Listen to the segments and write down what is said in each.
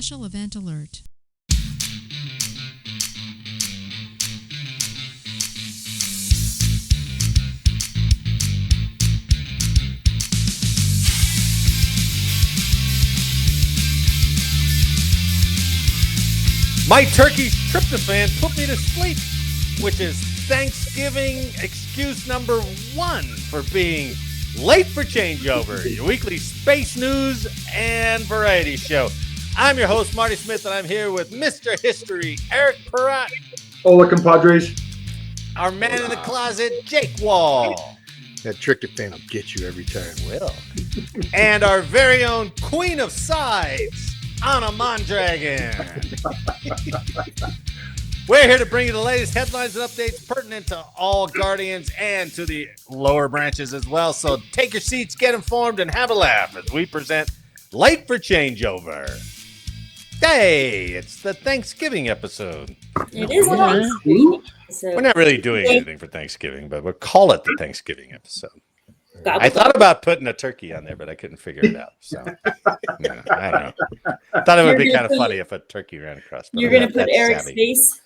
Special event alert. My turkey's tryptophan put me to sleep, which is Thanksgiving excuse number 1 for being late for changeover, your weekly space news and variety show. I'm your host, Marty Smith, and I'm here with Mr. History, Eric Perrott. Hola, compadres. Our man in the closet, Jake Wall. That tryptophan will get you every time. Will. And our very own Queen of Sides, Anna Mondragon. We're here to bring you the latest headlines and updates pertinent to all Guardians and to the lower branches as well. So take your seats, get informed, and have a laugh as we present Late for Changeover. Hey, it's the Thanksgiving episode. It is Thanksgiving. We're not really doing anything for Thanksgiving, but we'll call it the Thanksgiving episode. God, I thought about putting a turkey on there, but I couldn't figure it out. So, yeah, I don't know. I thought it would be kind of funny if a turkey ran across. You're going to put Eric's face?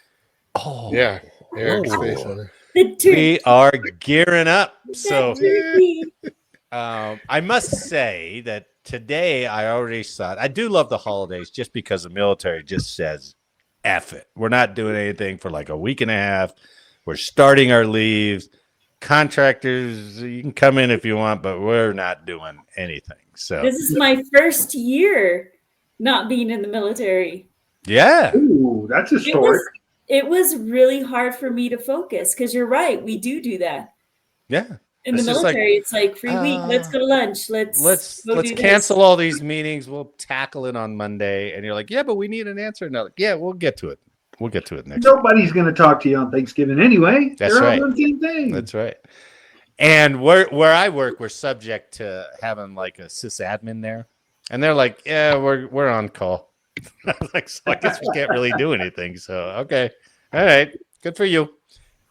Oh, Yeah, Eric's face on it. The turkey. We are gearing up. So, turkey. I must say that today I already saw it. I do love the holidays just because the military just says, F it. We're not doing anything for like a week and a half. We're starting our leaves. Contractors, you can come in if you want, but we're not doing anything. So This is my first year not being in the military. yeah. Ooh, that's historic. It was really hard for me to focus because you're right. We do that. Yeah. In the It's just military, it's like free week. Let's go to lunch. Let's go do cancel all these meetings. We'll tackle it on Monday. And you're like, yeah, but we need an answer. No, yeah, we'll get to it. We'll get to it next week. Nobody's going to talk to you on Thanksgiving anyway. That's They're right. all the same thing. That's right. And where I work, we're subject to having like a sysadmin there. And they're like, yeah, we're on call. I was like, so I guess we can't really do anything. So, okay. All right. Good for you.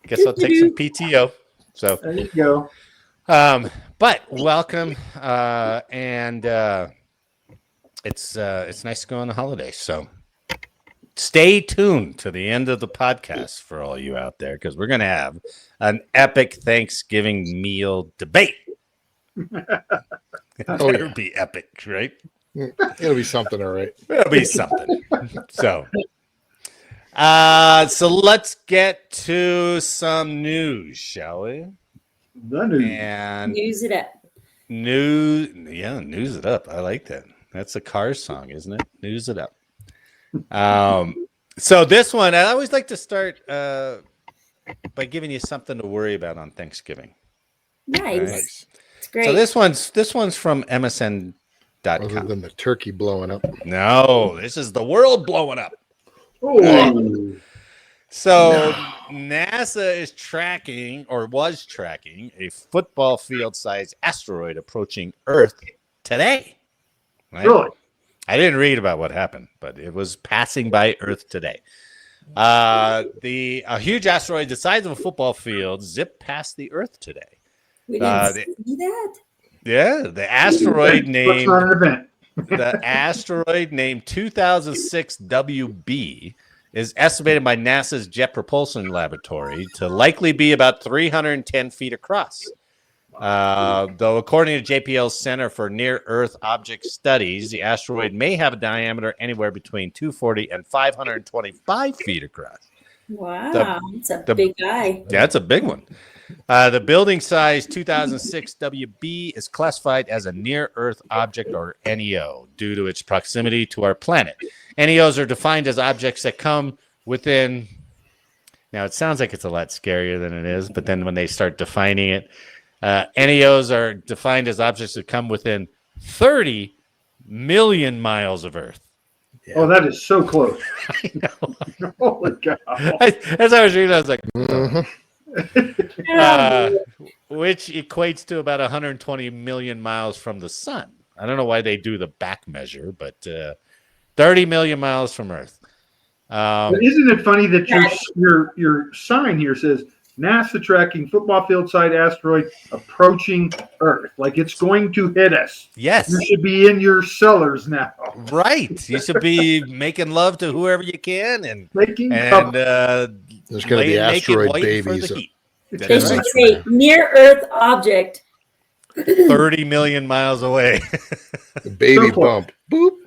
Guess I'll take some PTO. So There you go. but welcome. And it's nice to go on the holidays. So stay tuned to the end of the podcast for all you out there, because we're going to have an epic Thanksgiving meal debate. Oh, It'll yeah. be epic, right? It'll be something, all right. It'll be something. So let's get to some news, shall we? The news. And Use it up. news it up. I like that. That's a Cars song, isn't it? News it up. So this one, I always like to start by giving you something to worry about on Thanksgiving. Nice. Nice. It's great. So this one's from MSN.com. Other than the turkey blowing up. No, this is the world blowing up. Oh, So NASA is tracking, or was tracking, a football field-sized asteroid approaching Earth today. Right? really? I didn't read about what happened, but it was passing by Earth today. A huge asteroid the size of a football field zipped past the Earth today. We didn't see that. Yeah, the asteroid That's not an event. named 2006 WB is estimated by NASA's Jet Propulsion Laboratory to likely be about 310 feet across. Though according to JPL's Center for Near-Earth Object Studies, the asteroid may have a diameter anywhere between 240 and 525 feet across. Wow, it's a big guy. Yeah, it's a big one. The building size 2006 WB is classified as a near-Earth object, or NEO, due to its proximity to our planet. NEOs are defined as objects that come within... Now, it sounds like it's a lot scarier than it is, but then when they start defining it, NEOs are defined as objects that come within 30 million miles of Earth. Yeah. Oh, that is so close. I know. Holy cow. As I was reading, I was like... Mhm. Which equates to about 120 million miles from the sun. I don't know why they do the back measure, but 30 million miles from Earth. But isn't it funny that your sign here says NASA tracking football field side asteroid approaching Earth. Like it's going to hit us. Yes. You should be in your cellars now. Right. You should be making love to whoever you can and Making there's There's going to be asteroid babies. They should say near Earth object. 30 million miles away. Baby bump. Boop.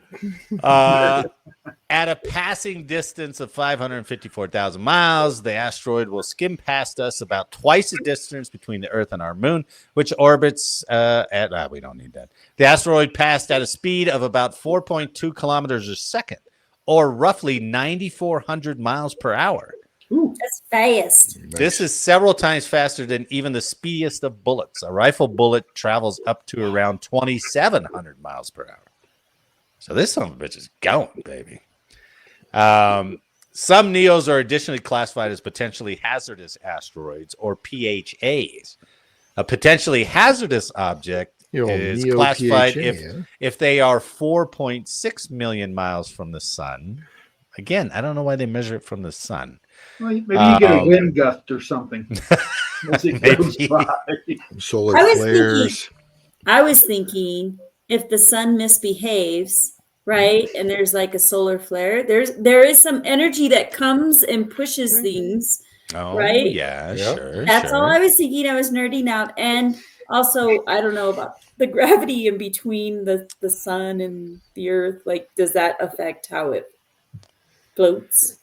At a passing distance of 554,000 miles, the asteroid will skim past us about twice the distance between the Earth and our moon, which orbits we don't need that. The asteroid passed at a speed of about 4.2 kilometers a second, or roughly 9,400 miles per hour. Ooh. That's fast. This is several times faster than even the speediest of bullets. A rifle bullet travels up to around 2,700 miles per hour. So this son of a bitch is going, baby. Some NEOs are additionally classified as potentially hazardous asteroids, or PHAs. A potentially hazardous object is Neo classified PHA, if they are 4.6 million miles from the sun. Again, I don't know why they measure it from the sun. Well, maybe you get a wind gust or something as it goes Maybe. by. Solar I was flares. I was thinking if the sun misbehaves, right, and there's like a solar flare, there is some energy that comes and pushes things. Oh, Right? yeah, Yep. sure. That's sure. all I was thinking. I was nerding out. And also, I don't know about the gravity in between the sun and the earth. Like, does that affect how it floats?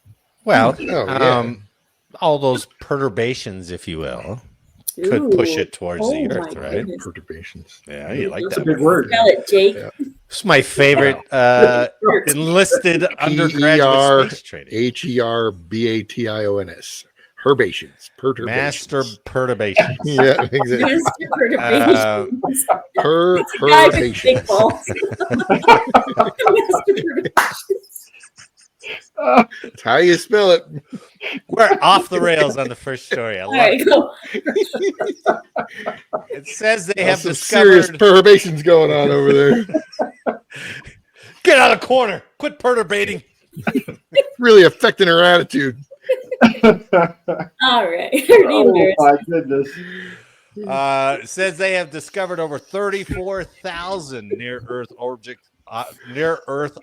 Well, Oh, yeah. all those perturbations, if you will, could push it towards the Oh, Earth, my right? goodness. Perturbations. Yeah, you like That's a that. big word. Spell it, Jake. Yeah. It's my favorite enlisted undergraduate space training. HERBATIONS. Herbations. Perturbations. Master perturbations. Yeah, exactly. Master perturbations. It's a guy with big Perturbations. balls. Master perturbations. That's how you spell it. We're off the rails on the first story. I All love right, it. go. It says they There's have some serious discovered. perturbations going on over there. Get out of the corner. Quit perturbating. Really affecting her attitude. All right. Oh my goodness. It says they have discovered over 34,000 near-Earth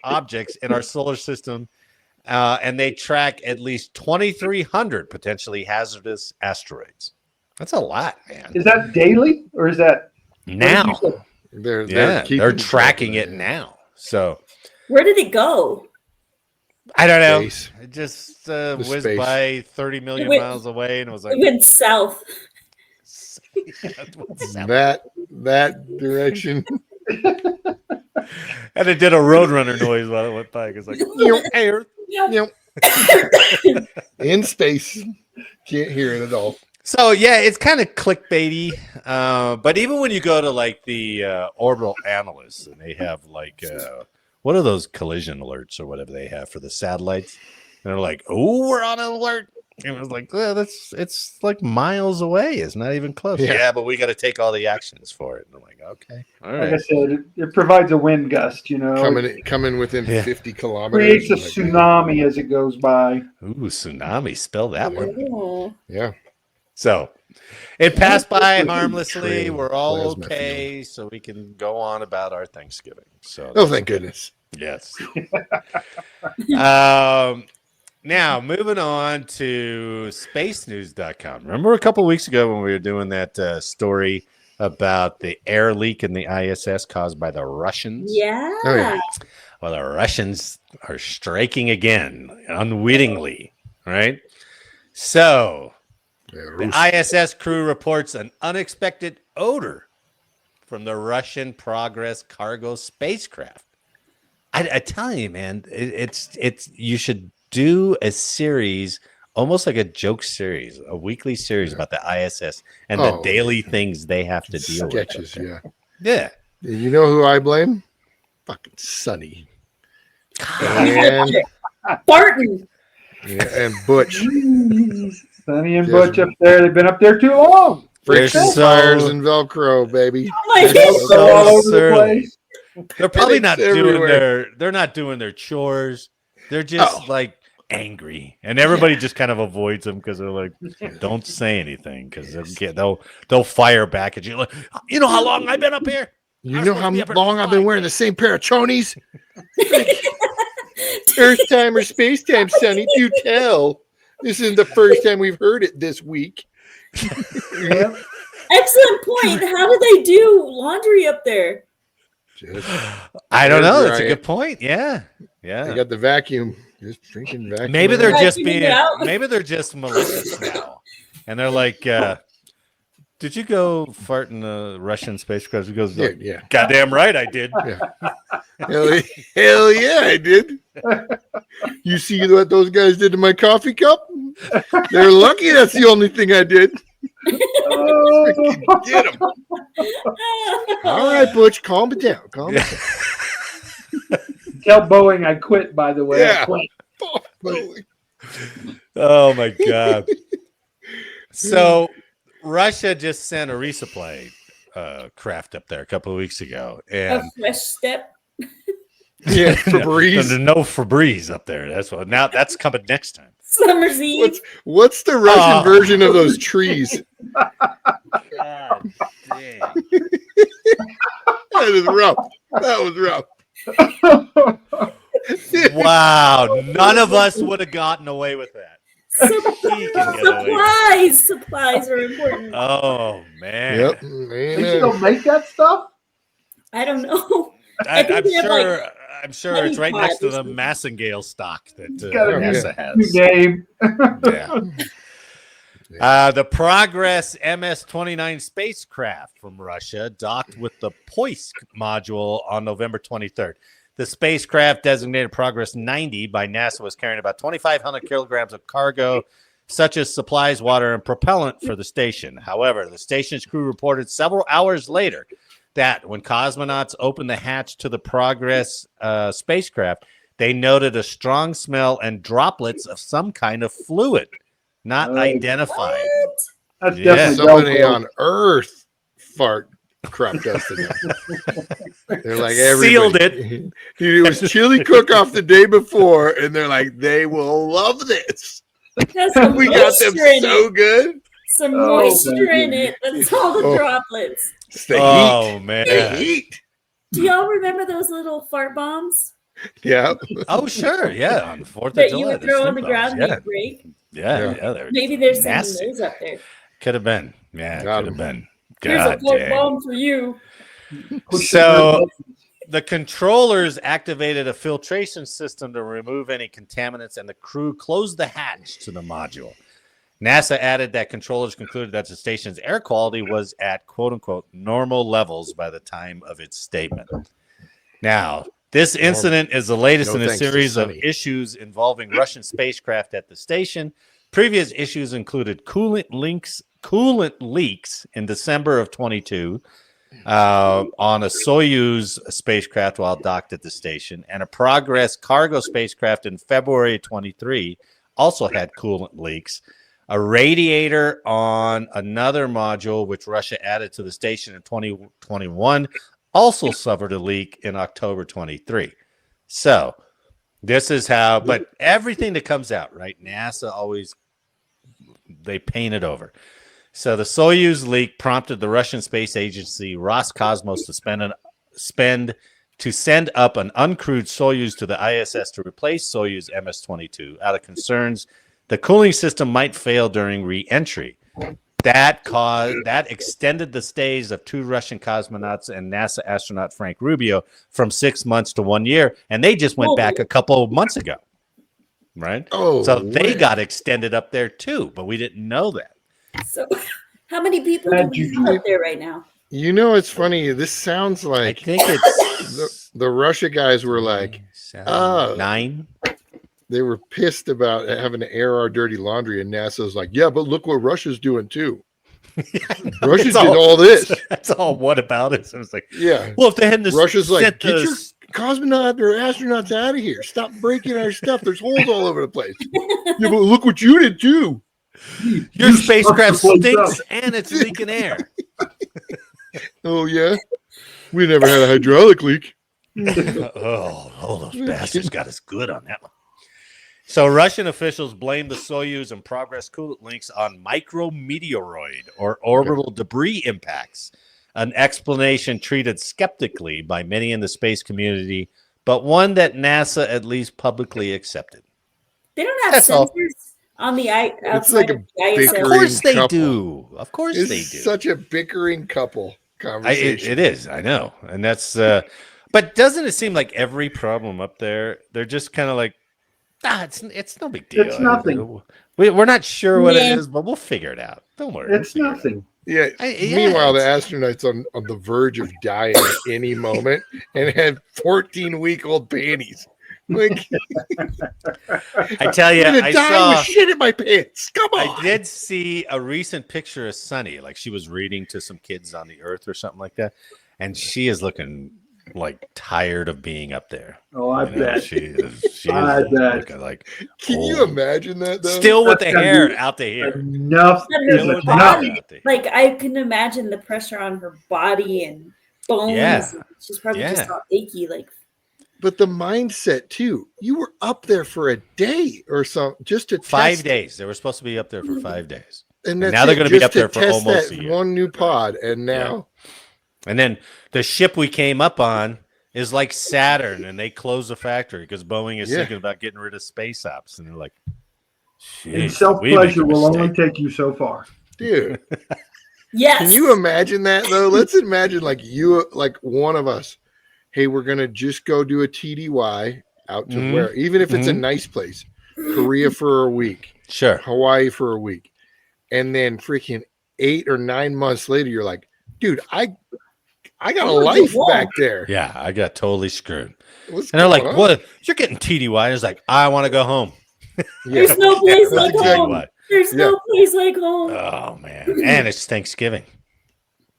objects in our solar system, and they track at least 2,300 potentially hazardous asteroids. That's a lot, man. Is that daily or is that Now, they're tracking it now. So Where did it go? I don't know. Space. It just whizzed space. by 30 million It went- miles away, and it was like, It went south. That direction. and it did a roadrunner noise while it went by. It's like, hey, Earth. In space. Can't hear it at all. So yeah, it's kind of clickbaity. But even when you go to like the orbital analysts, and they have like what are those collision alerts or whatever they have for the satellites, and they're like, "Oh, we're on an alert." And it was like, it's like miles away. It's not even close. Yeah, but we got to take all the actions for it. And I'm like, okay, all like I right. said, it provides a wind gust, you know. Coming within Yeah. 50 kilometers. Creates a tsunami as it goes by. Ooh, tsunami. Spell that one. Oh. Yeah. So it passed by harmlessly. Train We're all plasma okay, so we can go on about our Thanksgiving. So Oh, thank goodness. yes. Now moving on to spacenews.com. Remember a couple weeks ago when we were doing that story about the air leak in the ISS caused by the Russians? Yeah. Oh, yeah. Well, the Russians are striking again unwittingly, right? So the ISS crew reports an unexpected odor from the Russian Progress cargo spacecraft. I tell you, man, it's you should do a series, almost like a joke series, a weekly series about the ISS and the daily things they have to deal sketches, with. yeah. Yeah. You know who I blame? Fucking Sonny. And, Barton. and Butch. Sonny and Butch up there. They've been up there too long. They're Fires and Velcro, baby. Oh my They're goodness. so all over the surly. place. They're probably It's not everywhere. they're not doing their chores. They're just like angry, and everybody just kind of avoids them because they're like, "Don't say anything," because they'll fire back at you. Like, you know how long I've been up here? You know how long I've been wearing the same pair of chonies? Earth time or space time, Sonny? Do tell. This isn't the first time we've heard it this week. Yeah. Excellent point. How do they do laundry up there? I don't know. That's a Right. good point. Yeah, They yeah. got the vacuum. Just drinking vacuum. Maybe they're Vacuuming just it being. out. Maybe they're just malicious now, and they're like, "Did you go fart in the Russian spacecraft?" He goes, Yeah. "Goddamn right, I did." Hell yeah, I did. You see what those guys did to my coffee cup? They're lucky that's the only thing I did. Get them. All right, Butch, calm it down. Calm it down. Tell Boeing I quit, by the way. Yeah. I quit. Oh my god! So Russia just sent a resupply craft up there a couple of weeks ago, and A fresh step. Yeah, Febreze. no Febreze up there. That's what. Now that's coming next time. Summer's Eve. What's the Russian version of those trees? God damn. That is rough. That was rough. Wow, none of us would have gotten away with that. He can get away. Supplies are important. Oh man. Yep. They still make that stuff? I don't know. I, think I'm they have, sure. I'm sure it's right honeypot next to or the something. Massengale stock that gotta be NASA New has. name. Yeah. The Progress MS-29 spacecraft from Russia docked with the Poisk module on November 23rd. The spacecraft, designated Progress 90 by NASA, was carrying about 2,500 kilograms of cargo, such as supplies, water, and propellant for the station. However, the station's crew reported several hours later that when cosmonauts opened the hatch to the Progress spacecraft, they noted a strong smell and droplets of some kind of fluid, not identified. That's Yeah. definitely Somebody Velcro. on Earth fart crop dusted them. They're like, Sealed everybody. It was chili cook off the day before, and they're like, they will love this. Has some We got them moisture in so it. good. Some Oh, moisture thank in you. it. That's all the Oh. droplets. It's the Oh heat. man! The heat. Do y'all remember those little fart bombs Yeah. Oh sure, yeah. On the 4th of that July, you would the throw on the stink ground bombs. and you break? Yeah. They're Maybe they're nasty. sending those up there. Could have been. Yeah, Got could have been. Here's a God fart dang. bomb for you. So the controllers activated a filtration system to remove any contaminants, and the crew closed the hatch to the module. NASA added that controllers concluded that the station's air quality was at quote unquote normal levels by the time of its statement. Now, this incident is the latest No in a thanks to series of Sonny. issues involving Russian spacecraft at the station. Previous issues included coolant leaks in December of 22 on a Soyuz spacecraft while docked at the station, and a Progress cargo spacecraft in February 23 also had coolant leaks. A radiator on another module, which Russia added to the station in 2021, also suffered a leak in October 23. So this is how, but everything that comes out, right? NASA always, they paint it over. So the Soyuz leak prompted the Russian space agency Roscosmos to send up an uncrewed Soyuz to the ISS to replace Soyuz MS-22 out of concerns the cooling system might fail during re-entry. That extended the stays of 2 Russian cosmonauts and NASA astronaut Frank Rubio from 6 months to 1 year, and they just went back a couple of months ago, right? Oh, So they weird. got extended up there too, but we didn't know that. So, how many people do we have up there right now? You know, it's funny. This sounds I like think it's the Russia guys were like, 9. they were pissed about having to air our dirty laundry, and NASA's like, yeah, but look what Russia's doing too. Russia It's did all this. That's all. What about it? So it's like, Yeah. well, if they hadn't Russia's like, sent get the- your cosmonaut or astronauts out of here. Stop breaking our stuff. There's holes all over the place. Yeah, but look what you did too. your spacecraft stuck the place stinks and it's leaking air. Oh, yeah. We never had a hydraulic leak. Oh, those bastards got us good on that one. So Russian officials blame the Soyuz and Progress coolant leaks on micrometeoroid or orbital debris impacts, an explanation treated skeptically by many in the space community, but one that NASA at least publicly accepted. They don't have That's all. sensors on the outside like a of the ISS. Of bickering course they couple. do. Of course This they is do. such a bickering couple conversation. It is. I know. And that's, but doesn't it seem like every problem up there, they're just kind of like, it's no big deal. It's nothing. We're not sure what it Yeah. is, but we'll figure it out. Don't worry. It's we'll figure it nothing. Yeah. Yeah, Meanwhile, the it's- astronaut's on the verge of dying at any moment and had 14-week-old panties. Like, out. I tell you, I'm gonna I die saw. with shit in my pants. Come on. I did see a recent picture of Sunny, like she was reading to some kids on the Earth or something like that, and she is looking like tired of being up there. Oh, I You know, bet. she is I bet. looking like Can you old. imagine that, though? Still with the That's gotta hair be out to here. Enough But is her Still with the enough. hair out to here. Like I can imagine the pressure on her body and bones. Yeah. She's probably Yeah. just all achy. Like But the mindset, too. You were up there for a day or something just to 5 test, days. They were supposed to be up there for 5 days. And And that's now they're it, gonna be just up there to for test almost that a year. one new pod. And now, And then the ship we came up on is like Saturn, and they closed the factory because Boeing is Yeah. thinking about getting rid of space ops. And they're like, And "Jeez, self we made a pleasure will only mistake." take you so far. dude, yes. can you imagine that, though? Let's imagine, like, you, like one of us, hey, we're going to just go do a TDY out to Mhm. where, even if it's a Mhm. nice place, Korea for a week, Sure. Hawaii for a week. And then freaking 8 or 9 months later, you're like, dude, I got a life back there. Yeah, I got totally screwed. What's And they're like, going on? "What? You're getting TDY?" It's like, "I want to go home." Yeah. There's no place That's like exactly home. what. There's no place like home. Oh man, and it's Thanksgiving.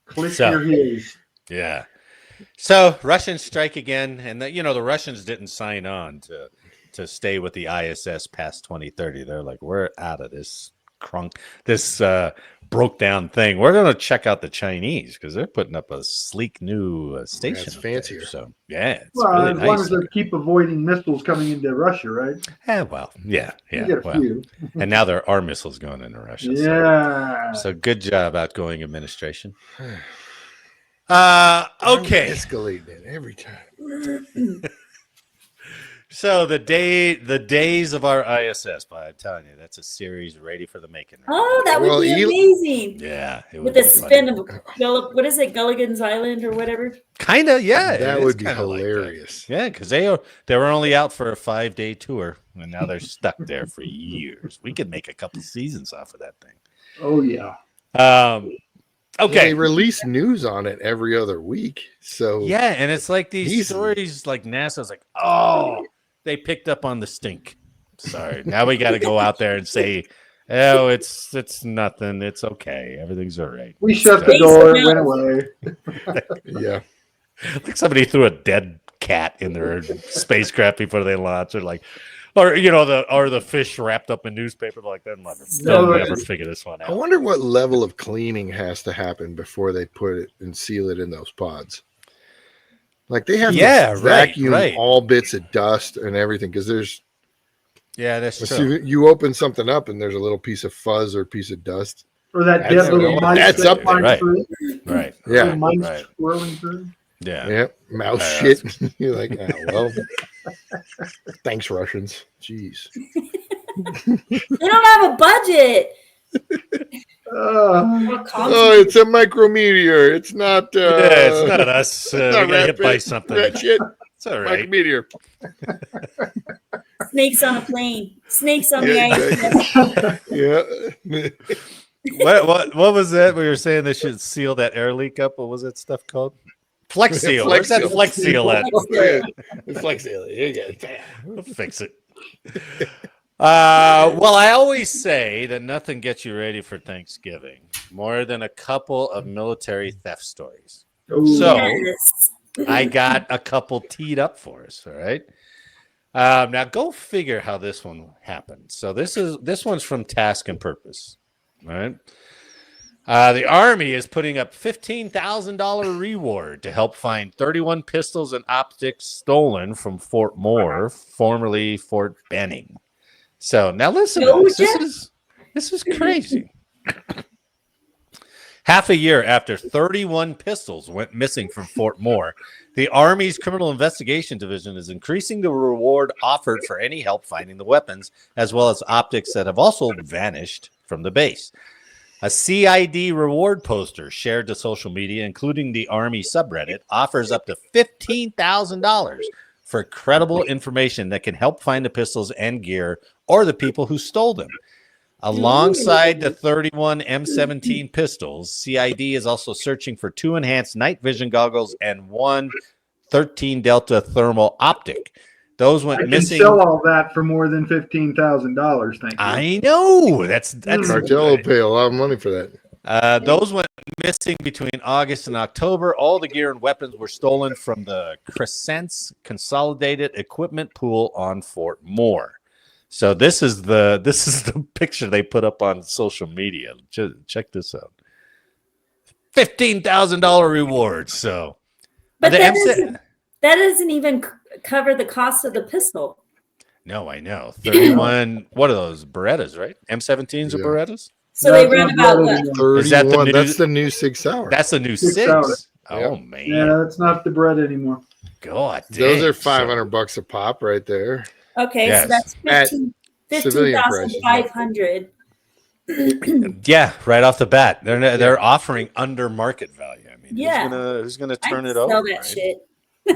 Click So- your heels. Yeah. So Russians strike again, and the Russians didn't sign on to stay with the ISS past 2030. They're like, we're out of this broke down thing. We're going to check out the Chinese because they're putting up a sleek new station. it's up there. fancier. So yeah, it's Well, really as nice. long as they keep avoiding missiles coming into Russia, right? Yeah. You get a Well, few. and now there are missiles going into Russia. Yeah. So good job, outgoing administration. Okay. Escalating it every time. So the days of our ISS, but I'm telling you, that's a series ready for the making. Right Oh, that would Well, be Elon- amazing. now. Yeah, it With would the be spin funny. of what is it, Gulligan's Island or whatever? Kind of, yeah. That it is would be kinda like that. hilarious. Yeah, because they were only out for a 5-day tour, and now they're stuck there for years. We could make a couple seasons off of that thing. Oh yeah. Okay. They release news on it every other week. So Yeah, and it's like these Easily. stories, like NASA's like, oh, they picked up on the stink. Sorry, now we got to go out there and say, oh, it's nothing. It's okay. Everything's all right. We shut the Space door and smells. went away. yeah. Like somebody threw a dead cat in their spacecraft before they launched. Or like, or the fish wrapped up in newspaper. Like they'll No, never figure this one I out. wonder what level of cleaning has to happen before they put it and seal it in those pods. Like they have Yeah, to right, vacuum right. all bits of dust and everything because there's Yeah, that's let's true. see, you open something up and there's a little piece of fuzz or piece of dust. Or that That's dead little right. mice That's that up there, fly right. through. Right. Yeah. Little mice Right. swirling through. Yeah. Yeah, mouse Yeah, shit. You're like, oh, well, thanks, Russians. Jeez. They don't have a budget. Uh, Oh, it's a micrometeor. It's not. Yeah, it's not us. We not got hit rat by pit, something. rat shit. It's all right. Micrometeor. Snakes on a plane. Snakes on the Yeah, ice. yeah. What was that? We were saying they should seal that air leak up. What was that stuff called? Flex seal. Where's that Flex flex seal at? It's flexible. We'll fix it. Well, I always say that nothing gets you ready for Thanksgiving more than a couple of military theft stories. oh, So- Yes. I got a couple teed up for us. All right. Now go figure how this one happened. So this one's from Task and Purpose. All right. The Army is putting up $15,000 reward to help find 31 pistols and optics stolen from Fort Moore, formerly Fort Benning. So now listen No, to this. Jeff. This is crazy. Half a year after 31 pistols went missing from Fort Moore, the Army's Criminal Investigation Division is increasing the reward offered for any help finding the weapons, as well as optics that have also vanished from the base. A CID reward poster shared to social media, including the Army subreddit, offers up to $15,000 for credible information that can help find the pistols and gear or the people who stole them. Alongside the 31 M17 pistols, CID is also searching for 2 enhanced night vision goggles and 1 13 Delta thermal optic. Those went I can missing. sell all that for more than $15,000. Thank you. I know. That's Cartel will pay a lot of money for that. those went missing between August and October. All the gear and weapons were stolen from the Crescent's Consolidated Equipment Pool on Fort Moore. So this is the picture they put up on social media. Check this out. $15,000 reward. So, But the that doesn't even cover the cost of the pistol. No, I know. 31. What are those Berettas? Right? M17s or Yeah. Berettas? So they run about what? 31. Is that the new- That's the new 6 Sauer. That's the new Six six. Sauer. Oh man. Yeah, that's not the bread anymore. God. Those dang. are $500 a pop right there. Okay, Yes. so that's At 15,500. Yeah, right off the bat, they're offering under market value. I mean, Yeah. who's gonna turn I'd it sell over? that right? shit.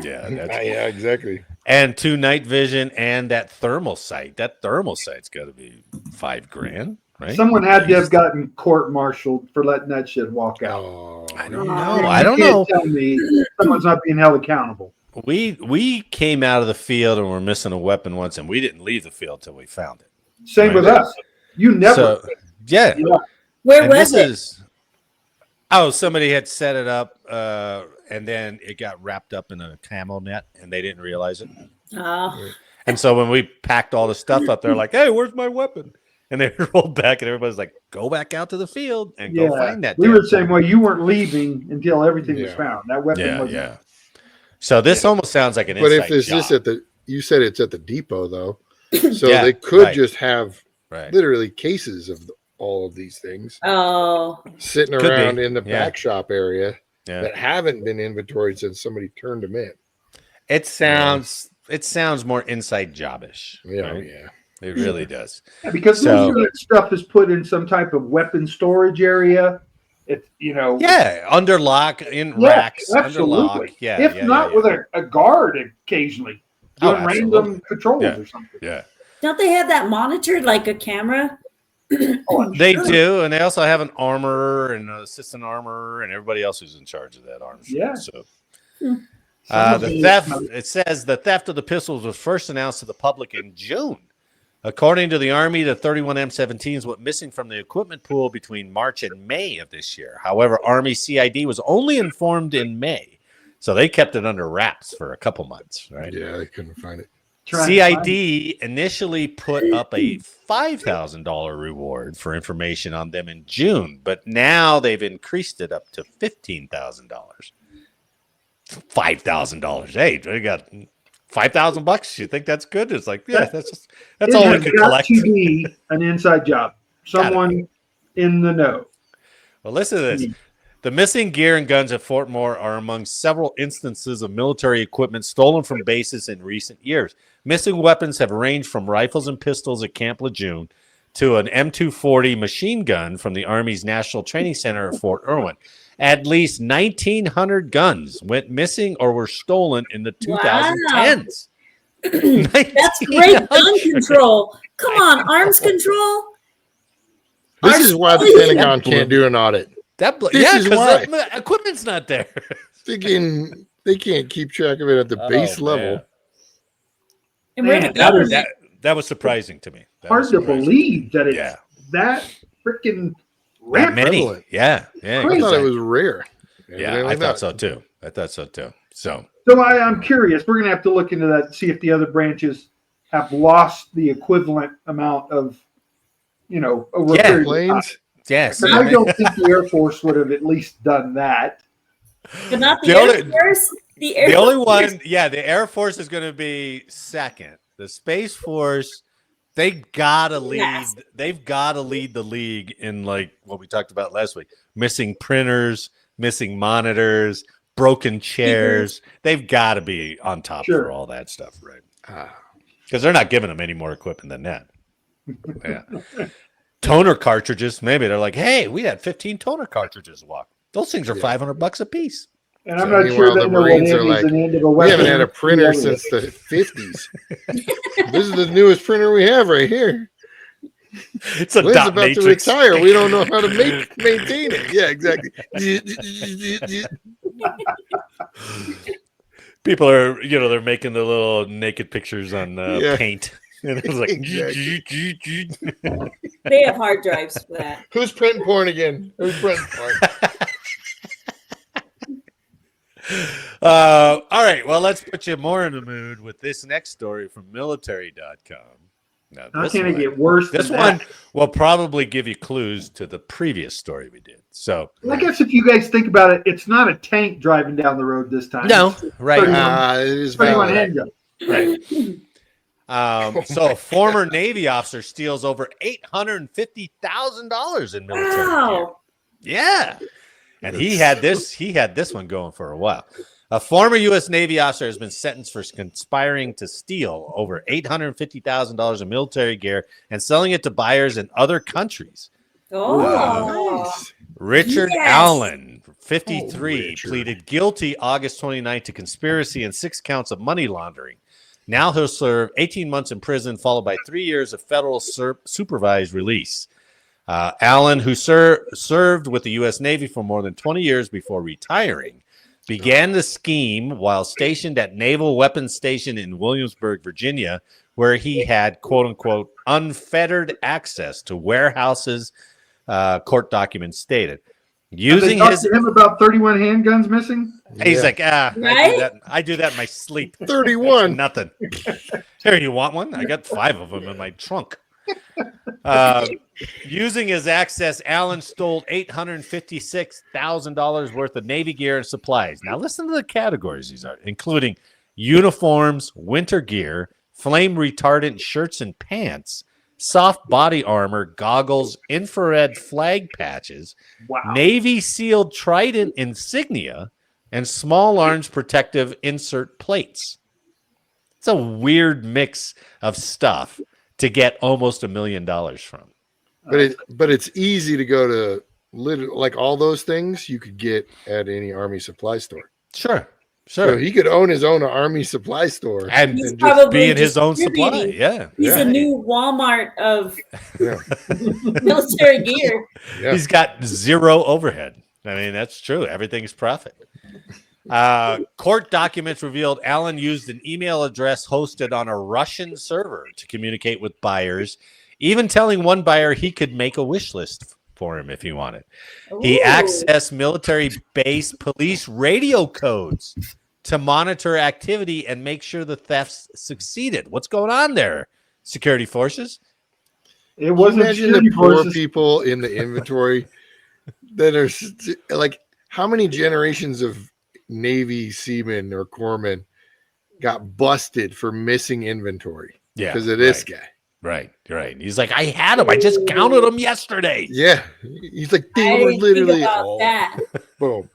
Yeah, that's, Yeah, exactly. and 2 night vision and that thermal sight. That thermal sight's got to be $5,000, right? Someone had to have gotten court-martialed for letting that shit walk out. Oh, I don't know. You I don't You know. can't tell me someone's not being held accountable. We came out of the field and were missing a weapon once, and we didn't leave the field till we found it. Same with Right. us. You never. So, yeah. Yeah. Where And was it? Somebody had set it up, and then it got wrapped up in a camel net, and they didn't realize it. Oh, And so when we packed all the stuff up, they're like, "Hey, where's my weapon?" And they rolled back, and everybody's like, "Go back out to the field and go find that." We damn were the same thing." way. You weren't leaving until everything was Yeah. found. That weapon Yeah, was yeah. So this almost sounds like an but if inside it's just job. you said it's at the depot though, so Yeah, they could right. just have Right. literally cases of all of these things oh, sitting Could be. around in the Yeah. back shop area Yeah. that haven't been inventoried since somebody turned them in. It sounds more inside jobbish. Yeah, right? yeah. It really does. Yeah, because So- most of that stuff is put in some type of weapon storage area. It's Yeah, under lock, in Yeah, racks, under absolutely. lock. Yeah, if yeah, not yeah, with a guard occasionally Oh, doing absolutely. random patrols Yeah. or something. yeah. don't they have that monitored like a camera? Oh, I'm They sure. do, and they also have an armorer and an assistant armorer and everybody else who's in charge of that arm. Yeah. So Some of the these- theft. It says the theft of the pistols was first announced to the public in June. According to the Army, the 31 M17s went missing from the equipment pool between March and May of this year. However, Army CID was only informed in May, so they kept it under wraps for a couple months. Right? Yeah, they couldn't find it. trying to find- CID initially put up a $5,000 reward for information on them in June, but now they've increased it up to $15,000. $5,000. Hey, we got $5,000. You think that's good? It's like, yeah, that's It all we has could got collect. to be an inside job. Someone in the know. Well, listen to this. The missing gear and guns at Fort Moore are among several instances of military equipment stolen from bases in recent years. Missing weapons have ranged from rifles and pistols at Camp Lejeune to an M240 machine gun from the Army's National Training Center at Fort Irwin. At least 1,900 guns went missing or were stolen in the 2010s. That's great gun control. Come on, arms control. This is why the Arsenal- Pentagon can't do an audit. This This is why. the equipment's not there. They can't keep track of it at the base Oh, level. man. And we're the Man, that was- government. That was surprising to me. That Hard was to surprising. believe that it's Yeah. that freaking That rampant. many. prevalent. Yeah. I thought exactly. it was rare. Yeah, Evidently I thought not. so too. So So I'm curious. We're going to have to look into that, see if the other branches have lost the equivalent amount of, over a Yeah, period of time. Planes. yes. But I don't think the Air Force would have at least done that. But not the, The Air only- Force. The Air The only Force. one, yeah, the Air Force is going to be second. The Space Force They gotta lead. Yes. They've gotta lead the league in like what we talked about last week: missing printers, missing monitors, broken chairs. They've got to be on top Sure. for all that stuff, right? Because they're not giving them any more equipment than that. Yeah. Toner cartridges. Maybe they're like, hey, we had 15 toner cartridges walk. Those things are $500 a piece. And I'm So not sure meanwhile, they the know what Marines are is like, an end of a We weapon. haven't had a printer since the 50s. This is the newest printer we have right here. It's a Lynn's dot about to matrix. retire. We don't know how to maintain it. Yeah, exactly. People are, they're making the little naked pictures on Yeah. paint. And it's like, They have hard drives for that. Who's printing porn again? Who's printing porn? all right. Well, let's put you more in the mood with this next story from military.com. Now, How this can it one- get worse This than one that? will probably give you clues to the previous story we did. So, I guess if you guys think about it, it's not a tank driving down the road this time. no, It's right. 31 It is 31 valid. handgun. Right. So, a former Navy officer steals over $850,000 in military gear. Wow. Yeah. And he had this one going for a while. A former U.S. Navy officer has been sentenced for conspiring to steal over $850,000 in military gear and selling it to buyers in other countries. Oh. Nice. Richard Yes. Allen, 53, Richard. pleaded guilty August 29th to conspiracy and 6 counts of money laundering. Now he'll serve 18 months in prison, followed by 3 years of federal supervised release. Allen, who served with the U.S. Navy for more than 20 years before retiring, began the scheme while stationed at Naval Weapons Station in Williamsburg, Virginia, where he had, quote unquote, unfettered access to warehouses, court documents stated. Have they Using talked his, to him about 31 handguns missing? he's Yeah. like, Right? I do that in my sleep. 31. Nothing. Here, you want one? I got 5 of them in my trunk. Using his access, Allen stole $856,000 worth of Navy gear and supplies. Now, listen to the categories these are, including uniforms, winter gear, flame retardant shirts and pants, soft body armor, goggles, infrared flag patches, Wow. Navy sealed Trident insignia, and small arms protective insert plates. It's a weird mix of stuff to get almost $1 million from. But it's easy to go to like all those things you could get at any army supply store. Sure. So he could own his own army supply store And He's and probably be in his own supply. distributing. Yeah. He's yeah. a new Walmart of yeah, military gear. yeah. He's got zero overhead. I mean, that's true. Everything's profit. Court documents revealed Allen used an email address hosted on a Russian server to communicate with buyers, even telling one buyer he could make a wish list for him if he wanted. He Ooh. accessed military base police radio codes to monitor activity and make sure the thefts succeeded. What's going on there, security forces? It wasn't Imagine the security poor forces. people in the inventory that are like, how many generations of Navy seamen or corpsmen got busted for missing inventory Yeah, because of this guy? Right. He's like, I had them. I just counted them yesterday. Yeah, he's like, I they were didn't literally think about all that. boom.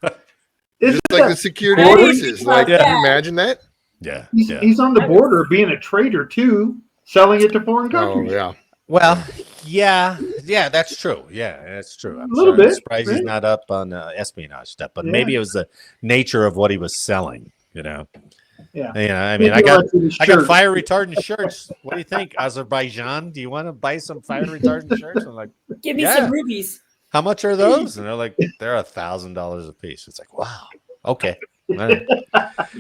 Isn't Just like that- the security I didn't forces. think Like, about can you that. imagine that? Yeah. he's on the border being a traitor too, selling it to foreign Oh countries. yeah, Well, yeah, that's true. Yeah, that's true. I'm A little sorry. I'm bit, surprised he's right? not up on espionage stuff, but Yeah. maybe it was the nature of what he was selling. Yeah. I mean, I Maybe got like his I got shirt. fire retardant shirts. What do you think, Azerbaijan? Do you want to buy some fire retardant shirts? I'm like, Give me Yeah. some rubies. how much are those? And they're like, they're $1,000 a piece. It's like, wow, okay. All right.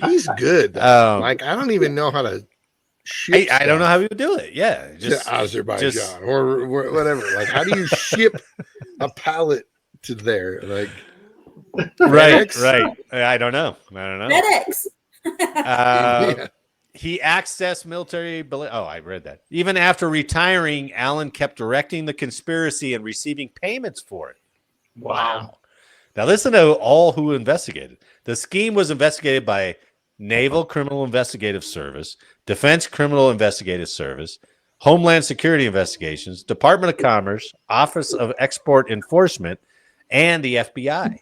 he's good. though. Um, Like, I don't even know how to ship. I don't know stuff how he would do it. Yeah, to Azerbaijan just- or whatever. Like, how do you ship a pallet to there? Like, right. FedEx? I don't know. FedEx. yeah. He accessed military. I read that. Even after retiring, Allen kept directing the conspiracy and receiving payments for it. Wow. Now listen to all who investigated. The scheme was investigated by Naval Criminal Investigative Service, Defense Criminal Investigative Service, Homeland Security Investigations, Department of Commerce, Office of Export Enforcement, and the FBI.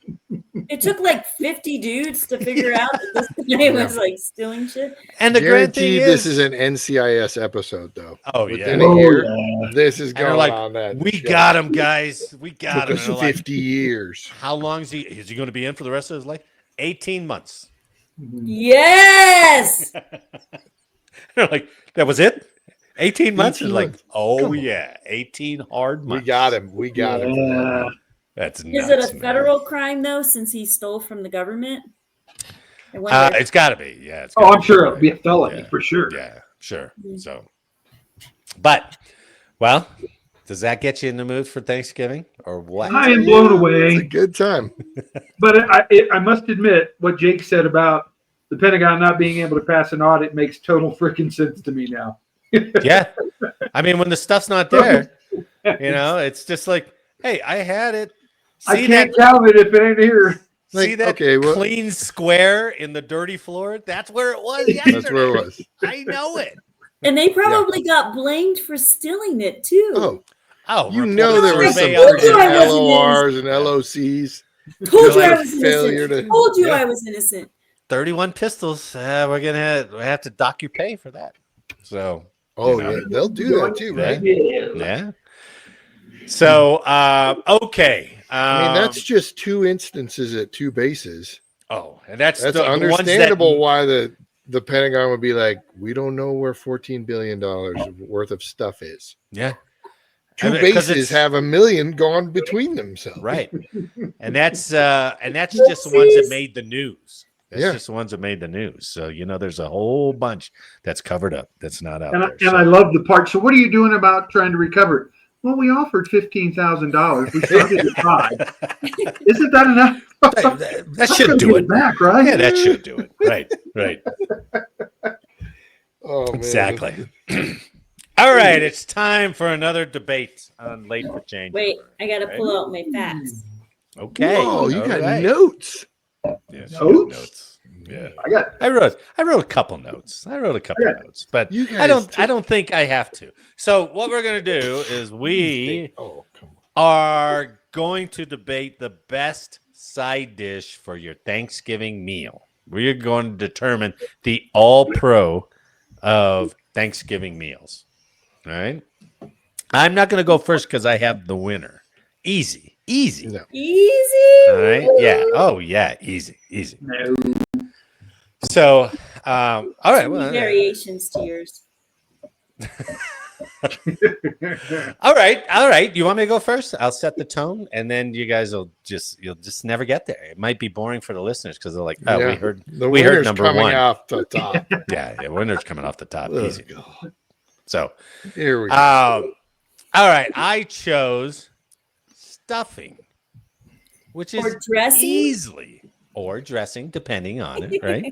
It took like 50 dudes to figure out that this guy was like stealing shit. And the grand thing Guaranteed is, this is an NCIS episode, though. oh Within yeah, a year, yeah. this is and they're going like, on that. we show. got him, guys. We got Took him. us And they're like, 50 years. how long is he going to be in for the rest of his life? 18 months. Yes. They're like, that was it? 18 months? 18 And like, months. oh Come on. yeah, 18 hard months. We got him. We got him. For that. Yeah. That's Is nuts, it a man. federal crime though, since he stole from the government? I wonder. It's got to be. Yeah. It's Oh, gotta I'm sure it'll be a felony Yeah. for sure. Yeah, sure. Mm. So, but, well, does that get you in the mood for Thanksgiving or what? I am blown It's a away. good time. But I must admit, what Jake said about the Pentagon not being able to pass an audit makes total freaking sense to me now. Yeah. I mean, when the stuff's not there, it's just like, hey, I had it. I See can't that? count it if it ain't here. See Like, that okay, well- clean square in the dirty floor? That's where it was yesterday. That's where it was. I know it. and they probably got blamed for stealing it too. Oh, Oh, you report know there was some survey told you freaking I wasn't LORs and LOCs. Told you Like I a was failure innocent. to- Told you Yeah. I was innocent. 31 pistols. We're gonna have to dock your pay for that. So, Oh, You know. yeah. They'll do that too, right? Yeah. yeah. So, okay. I mean, that's just 2 instances at 2 bases. and that's That's the ones that- understandable why the Pentagon would be like, we don't know where $14 billion worth of stuff is. Yeah. 2 I mean, 'cause bases it's- have $1 million gone between themselves. Right. And that's just the ones that made the news. That's Yeah. just the ones that made the news. So, there's a whole bunch that's covered up that's not out And, there. and I love the part. So what are you doing about trying to recover it? Well, we offered $15,000. We started at $5,000. Isn't that enough? that should do it. Back, right? Yeah, that should do it. Right. Oh, man. Exactly. All right, it's time for another debate on Late for Changeover. Wait, I gotta pull out my facts. Okay. Oh, you all got right. notes. Yes, Notes? notes. Yeah. I I wrote a couple notes. Notes, but You I guys don't think I have to. So what we're gonna do is we Oh, come on. are going to debate the best side dish for your Thanksgiving meal. We are going to determine the all-pro of Thanksgiving meals. All right. I'm not going to go first because I have the winner. Easy. No. Easy. All right. Yeah. Oh, yeah. Easy. No. So, all right. Well, Variations to yours. all right. You want me to go first? I'll set the tone, and then you guys you'll just never get there. It might be boring for the listeners because they're like, oh, Yeah. we heard The we heard winner's number coming one. off the top. Yeah, winner's coming off the top. Let's Easy. go. So, Here we go. all right. I chose stuffing, which is Or dressing? easily or dressing, depending on it, right?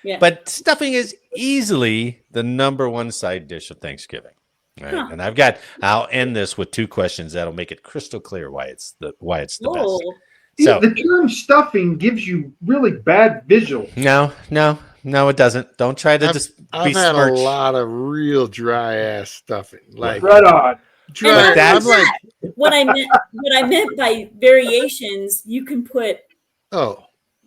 Yeah. But stuffing is easily the number one side dish of Thanksgiving. Right? Huh. And I'll end this with 2 questions that'll make it crystal clear why it's the best. Oh, So the term stuffing gives you really bad visual. no, it doesn't. Don't try to just I've had a besmirch. lot of real dry ass stuffing. Like Right on. dry. And that's- I'm like, what I meant by variations, you can put oh,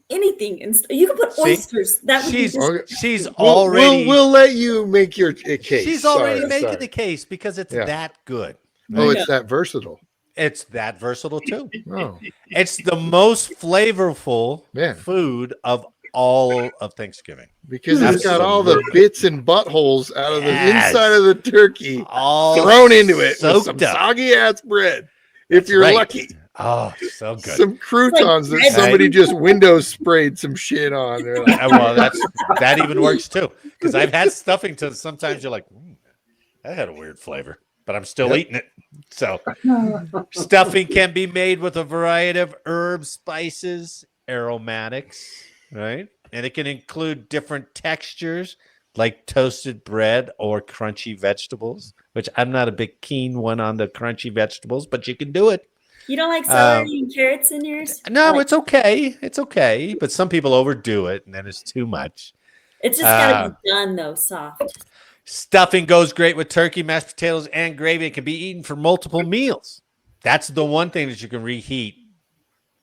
anything in. You can put See? oysters. That would She's be just, okay. she's We'll- already We'll let you make your case. she's already Sorry, making sorry. the case because it's Yeah. that good. Oh, it's that versatile. It's that versatile too. Oh, It's the most flavorful Yeah. food of all of Thanksgiving. because it's got all the bits and buttholes out of the Yes. inside of the turkey All thrown into it with some soaked up. soggy ass bread. If you're right. lucky, Oh, so good. some croutons that bread. somebody just window sprayed some shit on. They're like, Well, that even works too. Because I've had stuffing to sometimes you're like, that had a weird flavor, but I'm still Yep. eating it. So stuffing can be made with a variety of herbs, spices, aromatics, right? And it can include different textures like toasted bread or crunchy vegetables, which I'm not a big keen one on the crunchy vegetables, but you can do it. you don't like celery and carrots in yours? No, Like, it's okay. It's okay. But some people overdo it and then it's too much. it's just gotta be done though, soft. Stuffing goes great with turkey, mashed potatoes, and gravy. It can be eaten for multiple meals. That's the one thing that you can reheat.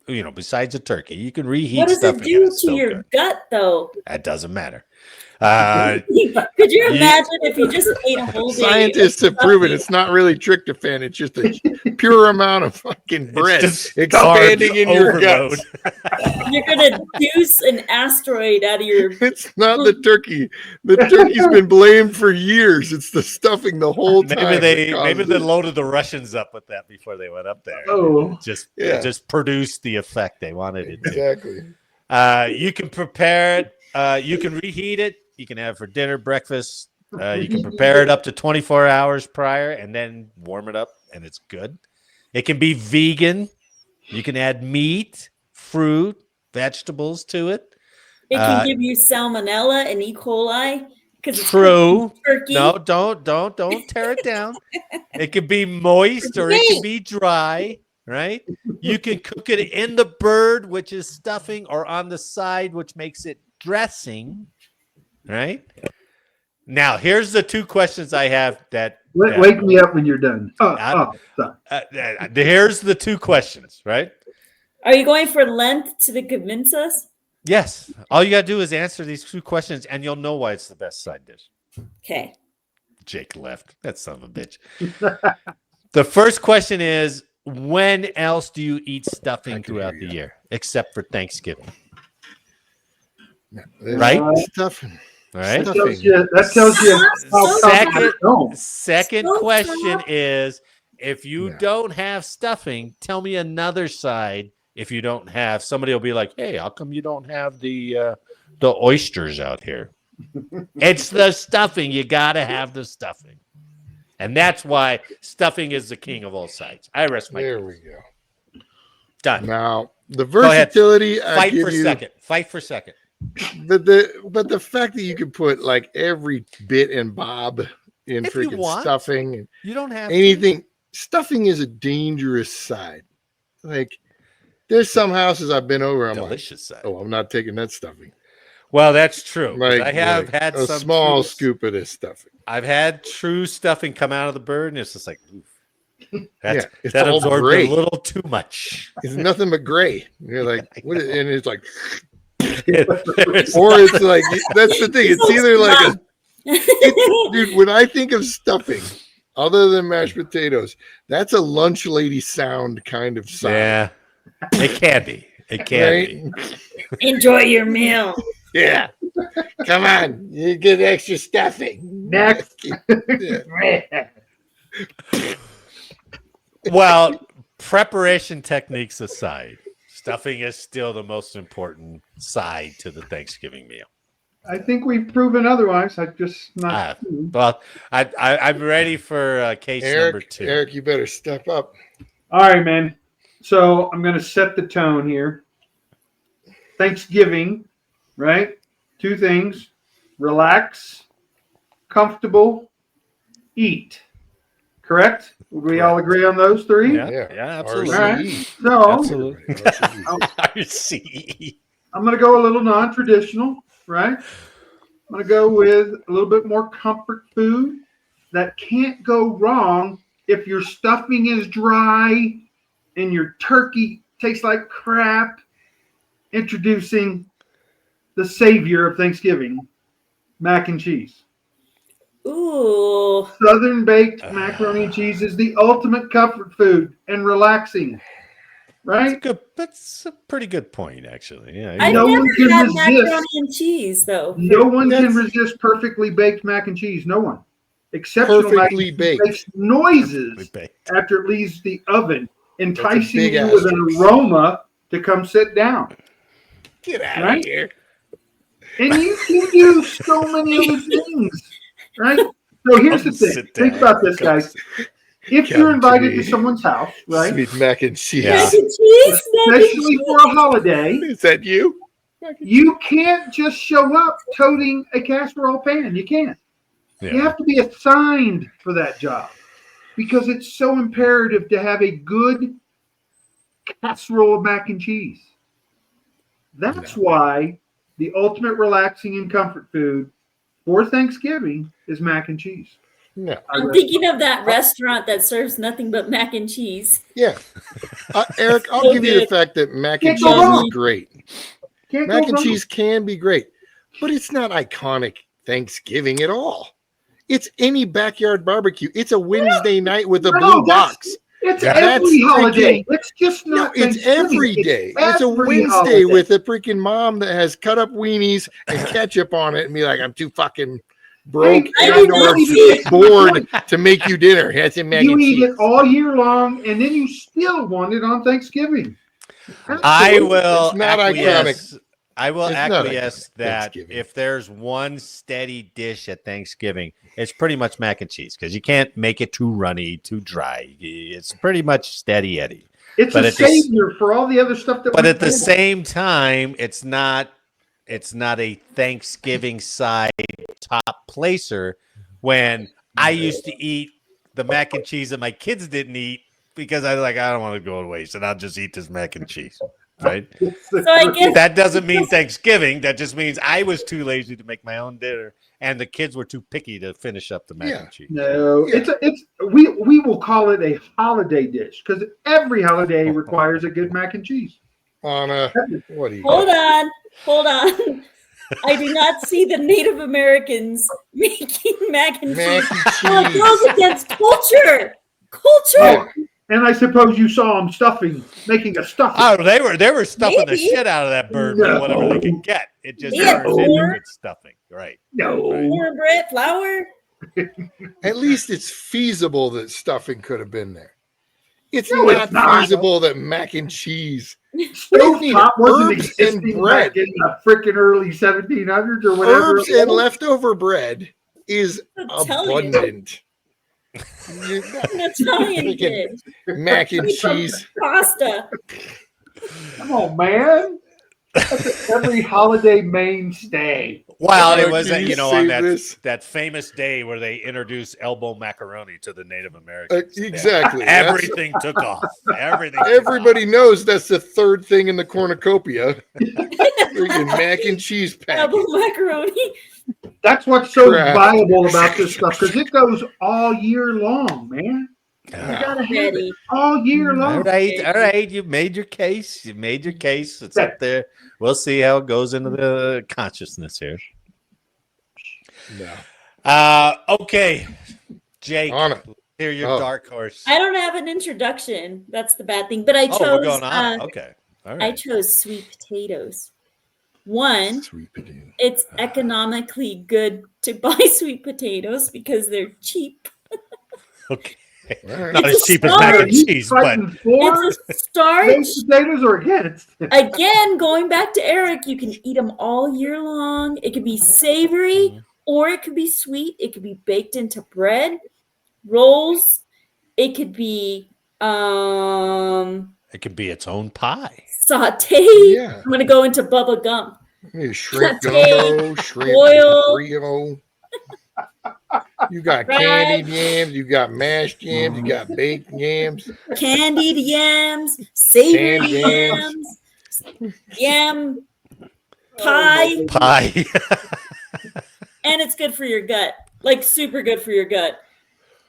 Besides a turkey, you can reheat What does it stuffing. and do it's to still your good. gut, though? That doesn't matter. Could you imagine if you just ate a whole day? Scientists have proven it's not really tryptophan. It's just a pure amount of fucking bread just expanding carbs in your overload. guts. You're gonna juice an asteroid out of your. It's not the turkey. The turkey's been blamed for years. It's the stuffing the whole time. Maybe they loaded the Russians up with that before they went up there. Oh. It just produced the effect they wanted it to. Exactly. You can prepare it. You can reheat it. You can have it for dinner, breakfast. You can prepare it up to 24 hours prior and then warm it up, and it's good. It can be vegan. You can add meat, fruit, vegetables to it. It can give you salmonella and E. coli because it's True. turkey. No, don't tear it down. It can be moist or it can be dry, right? You can cook it in the bird, which is stuffing, or on the side, which makes it dressing, right? Now, here's the two questions I have that Wake me up when you're done. Here's the two questions, right? Are you going for length to convince us? Yes. All you got to do is answer these two questions, and you'll know why it's the best side dish. Okay. Jake left. That son of a bitch. The first question is, when else do you eat stuffing throughout the year, except for Thanksgiving? Right? Stuffing. All right. That tells you. Second question is, if you don't have stuffing, tell me another side. If you don't have, somebody will be like, "Hey, how come you don't have the oysters out here?" It's the stuffing. You got to have the stuffing, and that's why stuffing is the king of all sides. I rest my. There we go. Done. Now the versatility. Fight for second. But the fact that you could put like every bit and bob in freaking stuffing, and you don't have anything. Stuffing is a dangerous side. Like, there's some houses I've been over. Delicious side. Oh, I'm not taking that stuffing. Well, that's true. Like, I have had a some small scoop of this stuffing. I've had true stuffing come out of the bird, and it's just like, oof. It's that all absorbed gray. a little too much. It's nothing but gray. And you're like, what is, and it's like, or it's like, that's the thing. It's either like dude, when I think of stuffing, other than mashed potatoes, that's a lunch lady sound kind of sound. Yeah, it can be. It can be. Enjoy your meal. Yeah. Come on. You get extra stuffing. Next. Well, preparation techniques aside, stuffing is still the most important side to the Thanksgiving meal. I think we've proven otherwise. I just not. Well, I'm ready for case number 2. Eric, you better step up. All right, man. So I'm going to set the tone here. Thanksgiving, right? 2 things: relax, comfortable, eat. Correct? Would we all agree on those 3? Yeah, absolutely. All right. So absolutely. I'm going to go a little non-traditional, right? I'm going to go with a little bit more comfort food that can't go wrong if your stuffing is dry and your turkey tastes like crap. Introducing the savior of Thanksgiving, mac and cheese. Ooh. Southern baked macaroni and cheese is the ultimate comfort food and relaxing. Right? That's a pretty good point, actually. Yeah. I've never had macaroni and cheese, though. No one can resist perfectly baked mac and cheese. No one. Exceptional mac and cheese makes noises after it leaves the oven, enticing you with an aroma to come sit down. Get out of here. And you can do so many other things, right? So here's the thing. Think about this, guys. If you're invited to someone's house, right? Sweet mac and cheese. Mac and cheese? Especially for a holiday. Is that you? You can't just show up toting a casserole pan. You can't. Yeah. You have to be assigned for that job because it's so imperative to have a good casserole of mac and cheese. That's why the ultimate relaxing and comfort food for Thanksgiving is mac and cheese. No. I'm thinking of that restaurant that serves nothing but mac and cheese. Yeah. Eric, I'll So give you the good. fact that mac and Can't go cheese is wrong. great. Can't Mac go and wrong. cheese can be great, but it's not iconic Thanksgiving at all. It's any backyard barbecue. It's a Wednesday night with a No, blue that's- box. It's Yeah, every that's holiday. freaking- It's just No, not it's Thanksgiving. every day. It's a every Wednesday holiday. with a freaking mom that has cut up weenies and ketchup on it and be like, I'm too fucking broke Hey, I and did or not see- bored to make you dinner. That's in mac You and eat cheese. it all year long, and then you still want it on Thanksgiving. I will It's not acquiesce. I will It's not acquiesce iconic that Thanksgiving. if there's one steady dish at Thanksgiving, it's pretty much mac and cheese because you can't make it too runny, too dry. It's pretty much steady Eddie. It's But a at the s- savior for all the other stuff that. But we at the do. same time, it's not a Thanksgiving side top placer when I used to eat the mac and cheese that my kids didn't eat because I was like, I don't want to go to waste and I'll just eat this mac and cheese. Right? So I guess That doesn't mean Thanksgiving. That just means I was too lazy to make my own dinner and the kids were too picky to finish up the mac Yeah. and cheese. No, Yeah. we will call it a holiday dish because every holiday requires a good mac and cheese. On a what do you hold on. I do not see the Native Americans making mac and Mac cheese. and So it cheese. goes against culture. Oh, and I suppose you saw them making a stuffing. Oh, they were stuffing the Maybe. shit out of that bird with whatever they could get. It just They had turns into corn. good stuffing. Right. No, Cornbread, flour. At least it's feasible that stuffing could have been there. It's No, not it's not. feasible that mac and cheese. stovetop wasn't Herbs existing and bread. back in the freaking early 1700s or whatever. Herbs it and was. leftover bread is I'm telling you. abundant. An Italian Freaking kid. mac and cheese. Pasta. Come on, man. That's every holiday mainstay. Well, it Can was, you on save that famous day where they introduced elbow macaroni to the Native Americans. Exactly. Everything took off. Everything. took Everybody off. knows that's the third thing in the cornucopia. Freaking mac and cheese packet. Double macaroni. That's what's so Crap. viable about this stuff because it goes all year long, man. You gotta have it Ready. all year All long. right. You made your case. It's up there. We'll see how it goes into the consciousness here. No. Okay, Jake. On it. Here, your Oh. dark horse. I don't have an introduction. That's the bad thing. But I chose. we're going on. Okay. All I right. chose sweet potatoes. One, Sweet potato. it's economically good to buy sweet potatoes because they're cheap. Okay. All right. Not It's as cheap as a mac start. and cheese, but Fighting for It's a starch. baked potatoes or against? Again, going back to Eric, you can eat them all year long. It could be savory or it could be sweet. It could be baked into bread, rolls. It could be it could be its own pie. sauteed. Yeah. I'm gonna go into bubba gum. You shrimp Satay, gumbo, shrimp oil. Rio. You got Fried. candied yams, you got mashed yams, you got baked yams. Candied yams, savory Canned yams. yam pie, Pie. and it's good for your gut. Like super good for your gut.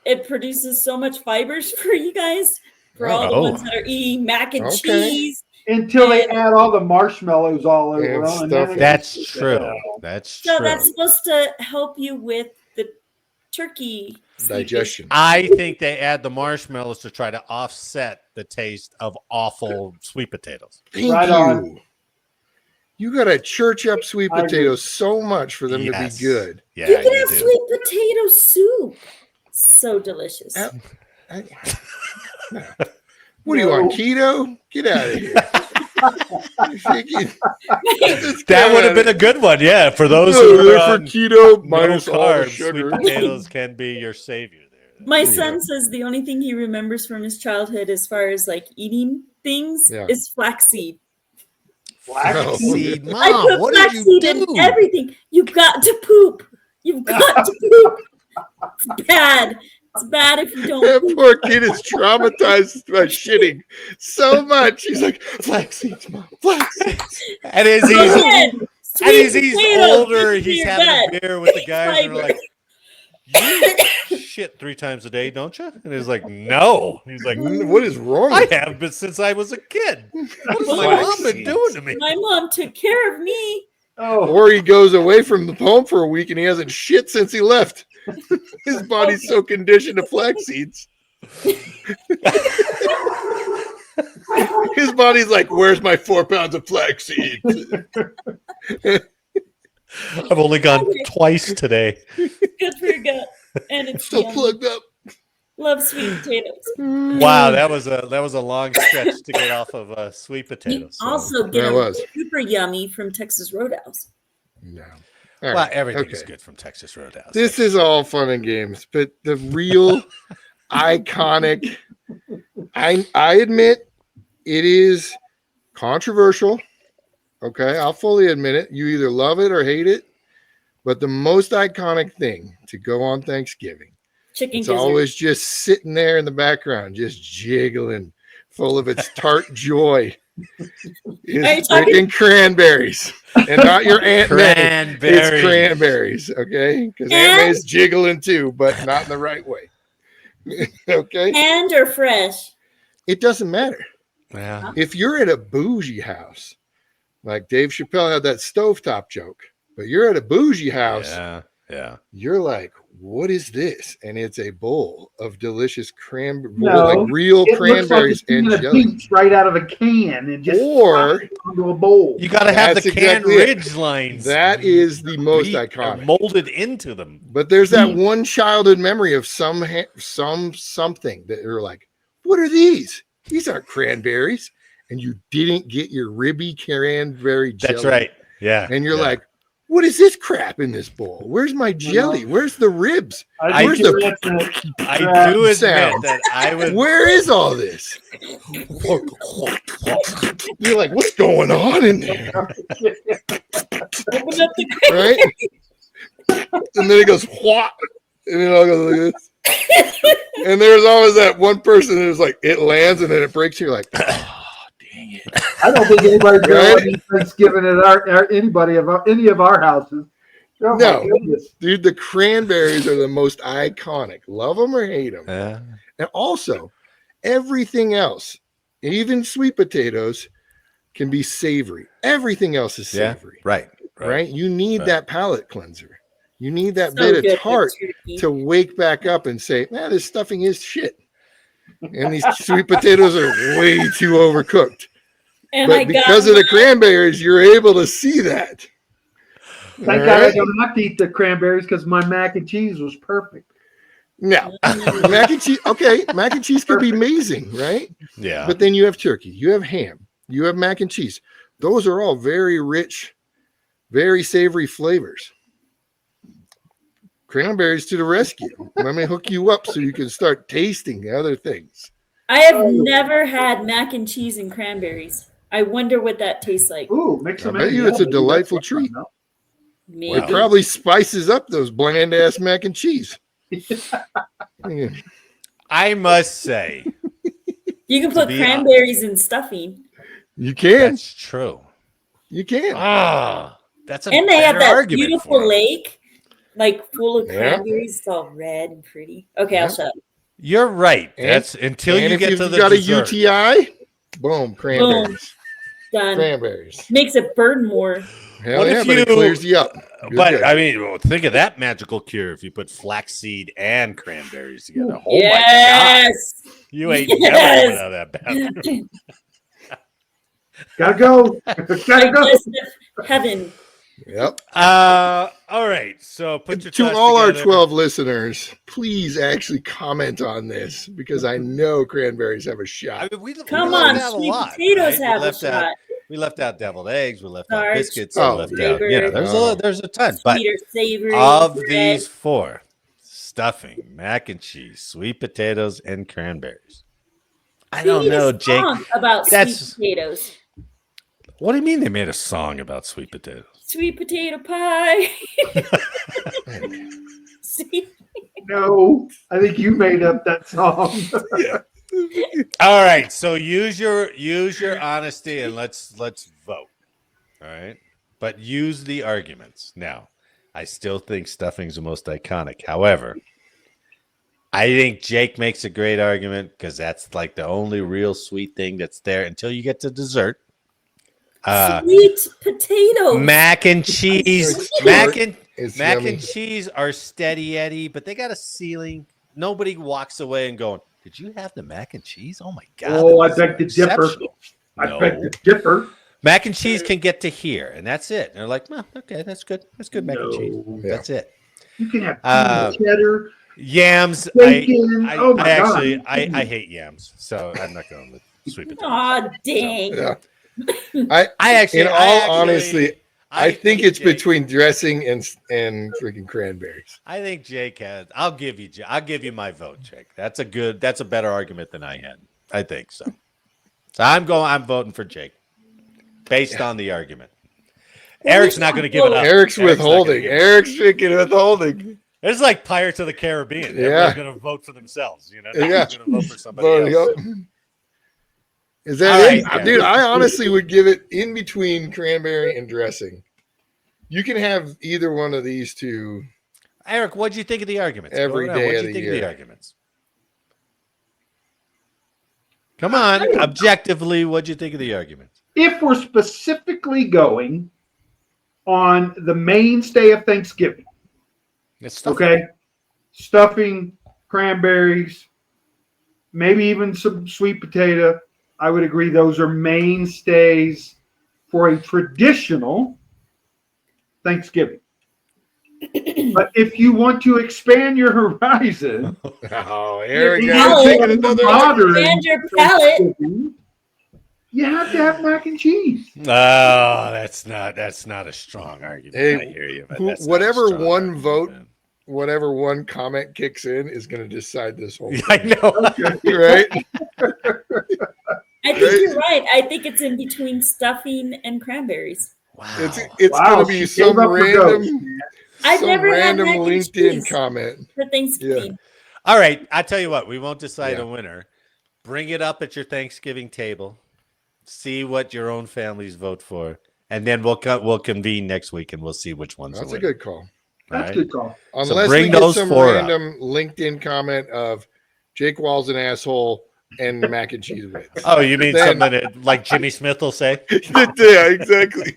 It produces so much fibers for you guys, for all the Oh. ones that are eating mac and Okay. cheese. Until they add all the marshmallows all over And them. And stuff. then it That's gets- true. That's So true. that's supposed to help you with the turkey sleeping. Digestion. I think they add the marshmallows to try to offset the taste of awful sweet potatoes. Thank Right you. on. You gotta church up sweet I agree. potatoes so much for them Yes. to be good. Yeah, You can you have do. sweet potato soup. So delicious. Uh, No. What do you want? Keto? Get out of here. That would have been a good one, yeah. For those No, who they're are for on keto no minus all the carbs, sugar. sweet potatoes can be your savior there. My Yeah. son says the only thing he remembers from his childhood as far as like eating things Yeah. is flaxseed. Flaxseed, I Mom, put what did you flaxseed in do? everything. You've got to poop. You've got to poop. It's bad. It's bad if you That don't poop. poor kid is traumatized by shitting so much. He's like, flax seeds, Mom, flax seeds. And is So he again, And Sweet he's potato, older. good for He's your having a gut. beer with the guys, and Fiber. they're like, "You shit 3 times a day, don't you?" And he's like, "No." He's like, What is wrong "I with you? have been since I was a kid. What has Well, my mom Flax been seeds. doing to me?" My mom took care of me. Oh, Or he goes away from the home for a week and he hasn't shit since he left. His body's so conditioned to flax seeds. His body's like, where's my 4 pounds of flax seeds? I've only gone twice today. Good for your gut. And it's Still yummy. plugged up. Love sweet potatoes. Wow, that was a long stretch to get off of sweet You potatoes. So. also get That them was. super yummy from Texas Roadhouse. No. All Well, right, everything's okay. good from Texas Roadhouse. This is all fun and games, but the real iconic, I admit it is controversial. Okay, I'll fully admit it. You either love it or hate it. But the most iconic thing to go on Thanksgiving, Chicken it's gizzard. always just sitting there in the background, just jiggling, full of its tart joy, Are you is talking- freaking cranberries. And not your Aunt May. Cranberry. It's cranberries, okay? Because Aunt May's jiggling too, but not in the right way. Okay? Canned or fresh? It doesn't matter. Yeah. If you're at a bougie house, like Dave Chappelle had that stovetop joke, but you're at a bougie house, Yeah. you're like, what is this? And it's a bowl of delicious cranberry, No, like real it looks like cranberries it's and a jelly. peach right out of a can and just Or- pop it onto a bowl. You got to have the That's canned exactly it. ridge lines. That is the most beat or iconic. molded into them. But there's that one childhood memory of something that you're like, what are these? These aren't cranberries. And you didn't get your ribby cranberry jelly. That's right. Yeah. And you're yeah. like, what is this crap in this bowl? Where's my jelly? Where's the ribs? I Where's think the I do admit sound? that I would. Where is all this? You're like, what's going on in there? Open up the Right? And then it goes, what? And then I'll go like this. And there's always that one person who's like, it lands and then it breaks. You're like, oh, dang it. I don't think anybody's going Right? to eat Thanksgiving at any of our houses. Oh, my No. goodness. Dude, the cranberries are the most iconic. Love them or hate them. Yeah. And also, everything else, even sweet potatoes, can be savory. Everything else is Yeah. savory. Right. Right? You need Right. that palate cleanser. You need that So bit good of with tart turkey. to wake back up and say, man, this stuffing is shit. And these sweet potatoes are way too overcooked. And I But got because of the cranberries, you're able to see that. Thank All God I right? don't have to eat the cranberries because my mac and cheese was perfect. Now, mac and cheese, okay, mac and cheese could be amazing, right? Yeah. But then you have turkey, you have ham, you have mac and cheese. Those are all very rich, very savory flavors. Cranberries to the rescue. Let me hook you up so you can start tasting other things. I have never had mac and cheese and cranberries. I wonder what that tastes like. Ooh, mix I them bet in. you Yeah, it's a maybe delightful that's what I treat. know. Maybe. It probably spices up those bland ass mac and cheese. Yeah. I must say, You can put be cranberries in stuffing. You can. that's true. You can. Ah, that's a And they have better that argument beautiful for it. lake, like full of Yeah. cranberries. It's all red and pretty. Okay, Yeah. I'll shut up. You're right. And- That's until And you if get you've to the got dessert. a UTI, boom, cranberries. Done. Cranberries. Makes it burn more. Hell What yeah, if but it you- clears you up. Good, But good. I mean, well, think of that magical cure if you put flaxseed and cranberries together. Oh my Yes. god, you ain't Yes. never coming out of that bathroom. Gotta go. Gotta go. Digestive heaven. Yep. All right. So put your To thoughts all our together. 12 listeners, please actually comment on this because I know cranberries have a shot. I mean, we Come left on, out a sweet lot, potatoes right? have We a left out- shot. We left out deviled eggs. We left out Starch, biscuits. oh, we left yeah. out. You know, Oh. there's a ton. But Sweet or savory. of bread. these four, stuffing, mac and cheese, sweet potatoes, and cranberries. I They don't made a know, Jake. song about That's- sweet potatoes. What do you mean they made a song about sweet potatoes? Sweet potato pie. See? No, I think you made up that song. All right, so use your honesty and let's vote. All right. but use the arguments. Now, I still think stuffing's the most iconic. However, I think Jake makes a great argument because that's like the only real sweet thing that's there until you get to dessert. Sweet potatoes. Mac and cheese. It's Mac short. and It's mac yummy. and cheese are steady Eddie, but they got a ceiling. Nobody walks away and going, "Did you have the mac and cheese? Oh my god!" Oh, I that beg to was differ. exceptional." I beg to differ. Mac and cheese can get to here, and that's it. And they're like, well, okay, that's good. That's good mac and cheese. No. Yeah. That's it. You can have cheddar, Yams. bacon. Oh my God. I hate yams, so I'm not going with sweet potatoes. Aw, dang. Yeah. In all honesty, I think it's Jake, between dressing and freaking cranberries. I think Jake has. I'll give you my vote, Jake. That's a better argument than I had. I think so. So I'm voting for Jake based on the argument. Eric's not going to give it up. Eric's not gonna withholding. give it up. Eric's freaking withholding. It's like Pirates of the Caribbean. Yeah. Everyone's going to vote for themselves. You know, Yeah. nobody's going to vote for somebody else. Is that All it? right, Dude, I honestly would give it in between cranberry and dressing. You can have either one of these two. Eric, what'd you think of the arguments? Every Go around. day What'd of you the think year. of the arguments? Come on, objectively, what'd you think of the arguments? If we're specifically going on the mainstay of Thanksgiving, It's stuff. okay, stuffing, cranberries, maybe even some sweet potato, I would agree those are mainstays for a traditional Thanksgiving. But if you want to expand your horizon, Oh, Eric, you I'm have taking a another. modern Expand your palate. Thanksgiving, you have to have mac and cheese. Oh, that's not a strong argument. Hey, I hear you. But who- that's not a whatever strong one argument, vote- man. Whatever one comment kicks in is going to decide this whole I thing. know. Right? I think you're right. I think it's in between stuffing and cranberries. Wow. It's Wow, going to be she gave some up her ghost, random, man. I've some never had random mac and LinkedIn cheese comment. for Thanksgiving. All right, I tell you what, we won't decide Yeah. a winner. Bring it up at your Thanksgiving table. See what your own families vote for, and then we'll convene next week and we'll see which one's That's the a winner. good call. That's All a good call. Unless bring we get those some four up. random LinkedIn comment of Jake Wall's an asshole and mac and cheese wins. Oh, you mean Then- something that, like Jimmy Smith will say? Yeah, exactly.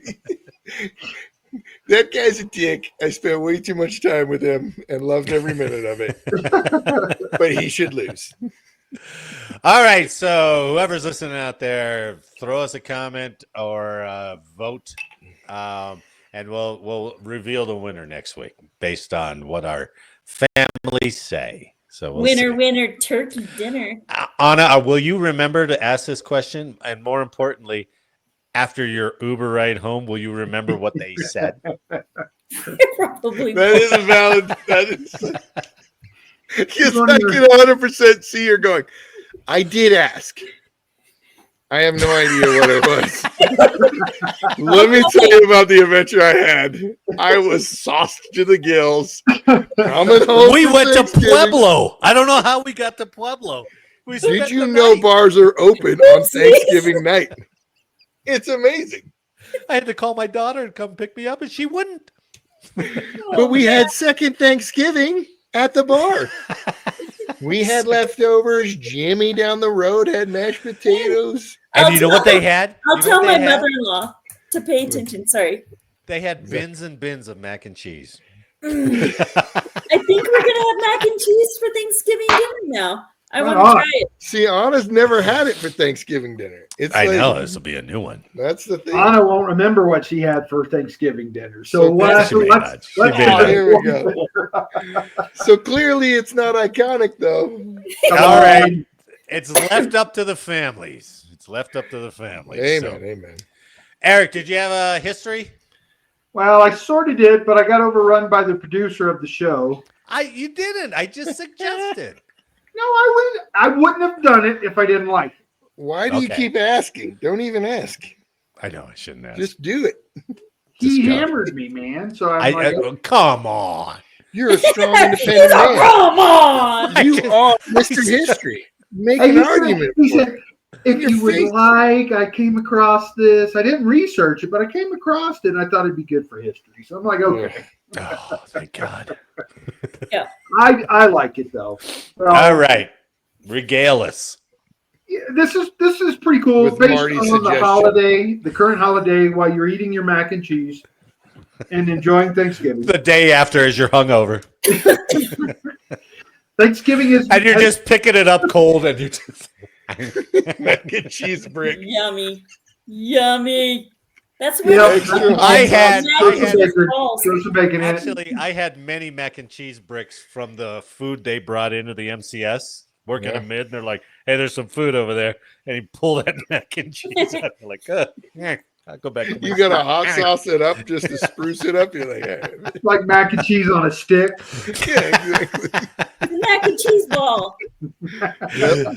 That guy's a dick. I spent way too much time with him and loved every minute of it. But he should lose. All right, so whoever's listening out there, throw us a comment or vote, and we'll reveal the winner next week based on what our families say. So we'll see. Winner, turkey dinner. Anna, will you remember to ask this question? And more importantly, after your Uber ride home, will you remember what they said? Probably. That is a valid. That is. Because Go I on can 100% see her going. I did ask. I have no idea what it was. Let me tell you about the adventure I had. I was sauced to the gills. Coming home. We from went to Thanksgiving. Pueblo. I don't know how we got to Pueblo. We Did spent you the know night. bars are open on Thanksgiving night? It's amazing. I had to call my daughter and come pick me up, and she wouldn't. But we had second Thanksgiving at the bar. We had leftovers. Jimmy down the road had mashed potatoes. And you know what they had? I'll You know tell what my they had? mother-in-law to pay attention. Sorry. They had bins and bins of mac and cheese. I think we're gonna have mac and cheese for Thanksgiving dinner now. I Right want to on. try it. See, Anna's never had it for Thanksgiving dinner. It's I like, know this will be a new one. That's the thing. Anna won't remember what she had for Thanksgiving dinner. So So let's she may not. She may not. Here we go. So clearly it's not iconic though. All right. It's left up to the families. It's left up to the families. Amen. So- Amen. Eric, did you have a history? Well, I sort of did, but I got overrun by the producer of the show. You didn't. I just suggested. No, I wouldn't have done it if I didn't like it. Why do you Okay. keep asking? Don't even ask. I know I shouldn't ask. Just do it. He Just go. hammered me, man. So I'm like, Come on. You're a strong, He's independent a man. Come on. You are Mr. History. Make hey, an argument. he for said, it. if your you would face. like, I came across this. I didn't research it, but I came across it and I thought it'd be good for history. So I'm like, okay. Oh, thank God. I like it though. Well, All right. Regale us. yeah, this is pretty cool. With Based Marty's on the suggestion. holiday, the current holiday, while you're eating your mac and cheese and enjoying Thanksgiving. The day after as you're hungover. Thanksgiving is And you're just picking it up cold and you're just Mac and cheese brick. Yummy. Yummy. That's You know, where I had- throw some bacon, balls. throw some bacon in it. actually I had many mac and cheese bricks from the food they brought into the MCS working Yeah. a mid, and they're like, hey, there's some food over there. And he pulled that mac and cheese out. I'm like, yeah, I'll go back to my You got to hot sauce it up just to spruce it up. You're like, It's like mac and cheese on a stick. yeah, exactly. Mac and cheese ball. Yep.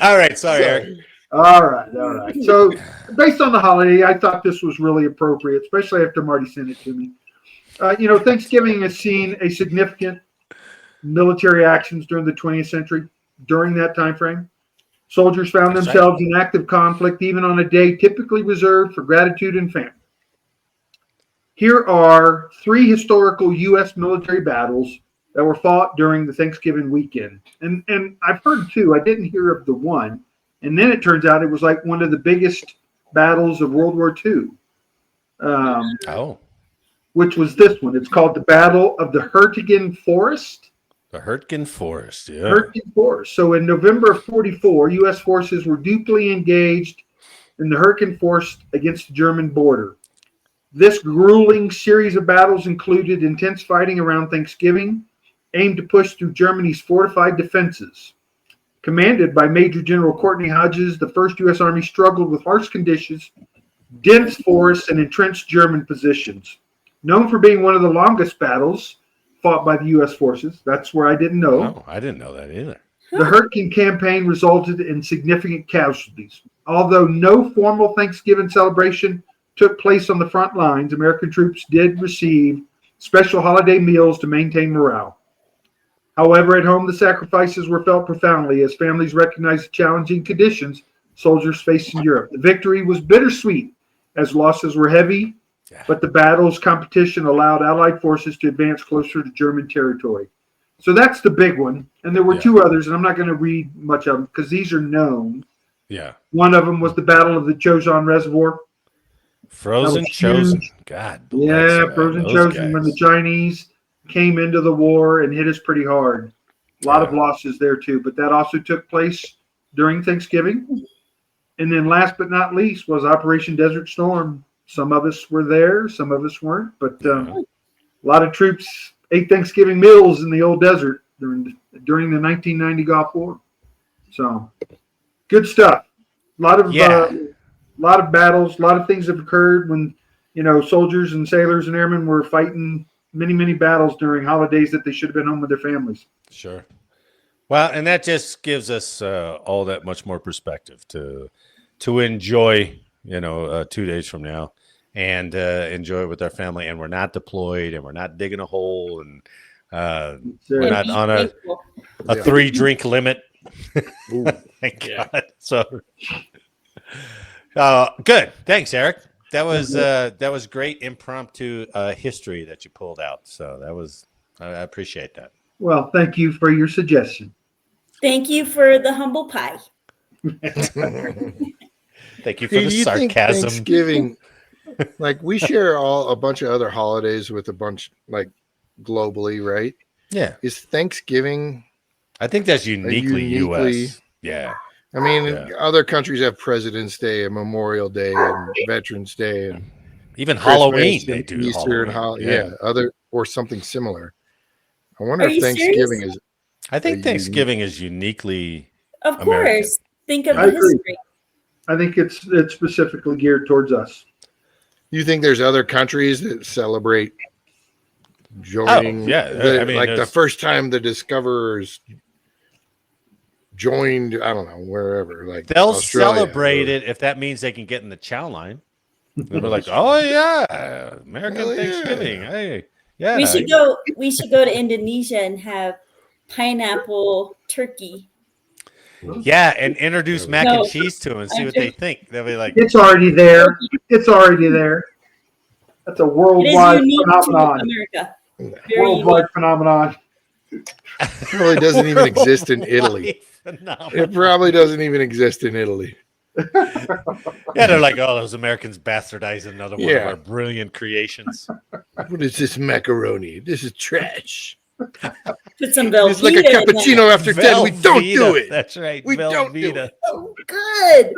All right, sorry, Eric. All right. So, based on the holiday, I thought this was really appropriate, especially after Marty sent it to me. Thanksgiving has seen a significant military actions during the 20th century. During that time frame, soldiers found That's themselves in active conflict, even on a day typically reserved for gratitude and family. Here are 3 historical U.S. military battles that were fought during the Thanksgiving weekend. And I've heard 2. I didn't hear of the one. And then it turns out it was like one of the biggest battles of World War II, which was this one. It's called the Battle of the Hurtgen Forest. The Hurtgen Forest, yeah. Hurtgen Forest. So in November of 44, U.S. forces were deeply engaged in the Hurtgen Forest against the German border. This grueling series of battles included intense fighting around Thanksgiving, aimed to push through Germany's fortified defenses. Commanded by Major General Courtney Hodges, the 1st U.S. Army struggled with harsh conditions, dense forests, and entrenched German positions. Known for being one of the longest battles fought by the U.S. forces. That's where I didn't know. Oh, I didn't know that either. The Hurtgen campaign resulted in significant casualties. Although no formal Thanksgiving celebration took place on the front lines, American troops did receive special holiday meals to maintain morale. However, at home, the sacrifices were felt profoundly as families recognized the challenging conditions soldiers faced in Europe. The victory was bittersweet as losses were heavy, but the battle's competition allowed Allied forces to advance closer to German territory. So that's the big one. And there were 2 others, and I'm not going to read much of them because these are known. Yeah. One of them was the Battle of the Chosin Reservoir. Frozen Chosen. God bless. Yeah, Frozen Chosen, when the Chinese came into the war and hit us pretty hard. A lot of losses there too, but that also took place during Thanksgiving. And then last but not least was Operation Desert Storm. Some of us were there, some of us weren't, but a lot of troops ate Thanksgiving meals in the old desert during the 1990 Gulf War. So good stuff. A lot of battles, a lot of things have occurred when soldiers and sailors and airmen were fighting many battles during holidays that they should have been home with their families. Sure. Well, and that just gives us all that much more perspective to enjoy, 2 days from now, and enjoy it with our family. And we're not deployed, and we're not digging a hole, and we're not on a 3-drink limit. Thank God. So, good. Thanks, Eric. That was great impromptu history that you pulled out. So I appreciate that. Well, thank you for your suggestion. Thank you for the humble pie. Thank you for the sarcasm. Thanksgiving, like we share a bunch of other holidays with a bunch like globally, right? Yeah. Is Thanksgiving? I think that's uniquely U.S. Yeah. I mean, other countries have President's Day and Memorial Day and Veterans Day and even Christmas Halloween. and They do Easter Halloween. and other or something similar. I wonder Are if you Thanksgiving serious? is. I think Thanksgiving is uniquely. Of course. American. Think of I the agree. history. I think it's specifically geared towards us. You think there's other countries that celebrate joining? The first time the discoverers joined, I don't know, wherever. Like They'll Australia celebrate it if that means they can get in the chow line. They're like, oh yeah, American Hell yeah. Thanksgiving. Hey, yeah. We should go to Indonesia and have pineapple turkey. Yeah, and introduce mac No. and cheese to them and see what they think. They'll be like, It's already there. It's already there. That's a It is worldwide unique phenomenon. to America. Very Worldwide phenomenon. Probably doesn't even exist in Italy. Phenomenal. It probably doesn't even exist in Italy. Yeah, they're like, oh, those Americans bastardized another one of Yeah. our brilliant creations. What is this macaroni? This is trash. Put some It's like a Velveeta in there. cappuccino after 10. We don't do Velveeta. it. That's right. We don't do Velveeta. it. Oh, good.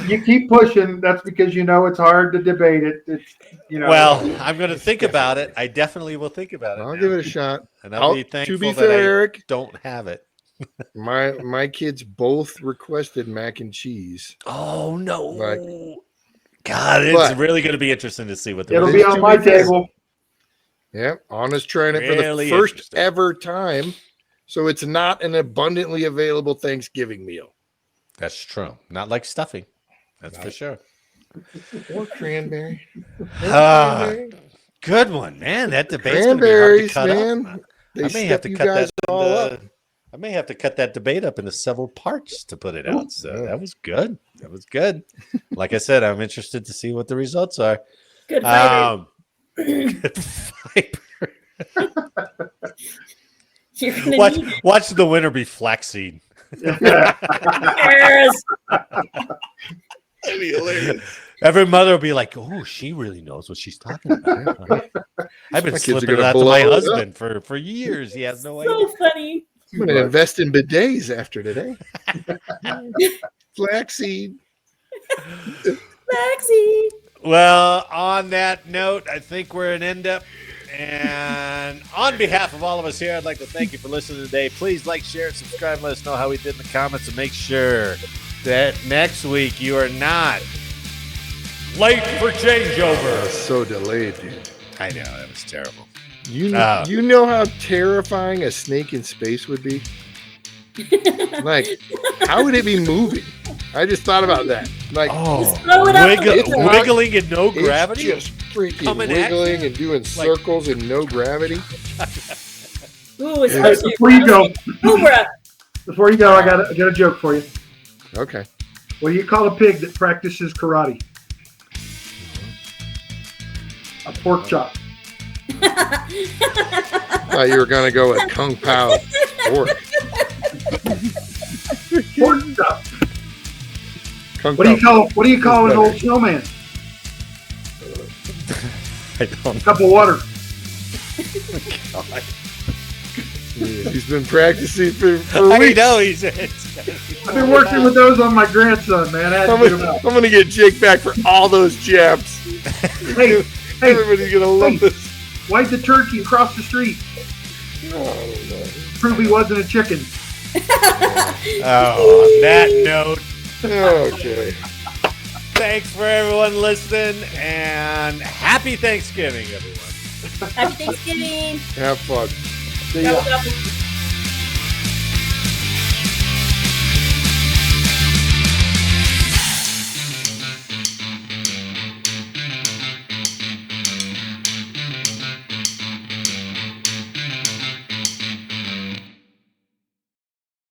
You keep pushing. That's because you know it's hard to debate it. It's Well, I'm going to think about it. I definitely will think about it. I'll now. give it a shot. And I'll be thankful to be that fair, I Eric, don't have it. my kids both requested mac and cheese. Oh no! Like- God, it's But- really going to be interesting to see what the it'll be results on are. my table. Yeah, Anna's trying it for Really the first interesting. ever time. So it's not an abundantly available Thanksgiving meal. That's true. Not like stuffing. That's for sure. Or cranberry. Ah, Cranberry. good one, man. That debate's going to be hard to Cranberries, cut man. up. They I may have step to you cut guys that all up. I may have to cut that debate up into several parts to put it out. So Yeah. that was good. That was good. Like I said, I'm interested to see what the results are. Good fighter. Good fiber. You're gonna Watch, need it. watch the winner be flaxseed. Yes. That'd be hilarious. Every mother will be like, "Oh, she really knows what she's talking about." I've been My kids are slipping it gonna out to my blow it up. husband for years. He has no idea. So funny. I'm going to invest in bidets after today. Flaxseed. Maxie. Well, on that note, I think we're an end up. And on behalf of all of us here, I'd like to thank you for listening today. Please like, share, subscribe, and let us know how we did in the comments, and make sure that next week you are not late for changeover. So delayed, dude. I know, that was terrible. You know how terrifying a snake in space would be? Like, how would it be moving? I just thought about that. Like, Oh, throw it up. It's not- wiggling in no gravity? it's just freaking Coming at wiggling you? and doing circles in no gravity. Ooh, Hey, especially before you go, Cobra. before you go, I got a joke for you. Okay. What do you call a pig that practices karate? A pork chop. Thought you were going to go with Kung Pao. Or Pork chop. Kung What do you Pao. call an That's old snowman? I don't Cup of water. Yeah, he's been practicing for I weeks. know he's. I've been working with those on my grandson, man. I had to get 'em out. I'm gonna get Jake back for all those jabs. Hey, Everybody's gonna love this. why'd the turkey across the street prove he wasn't a chicken? Oh, on that note, Okay. thanks for everyone listening, and happy Thanksgiving, everyone. Happy Thanksgiving. Have fun. See ya. Double, double.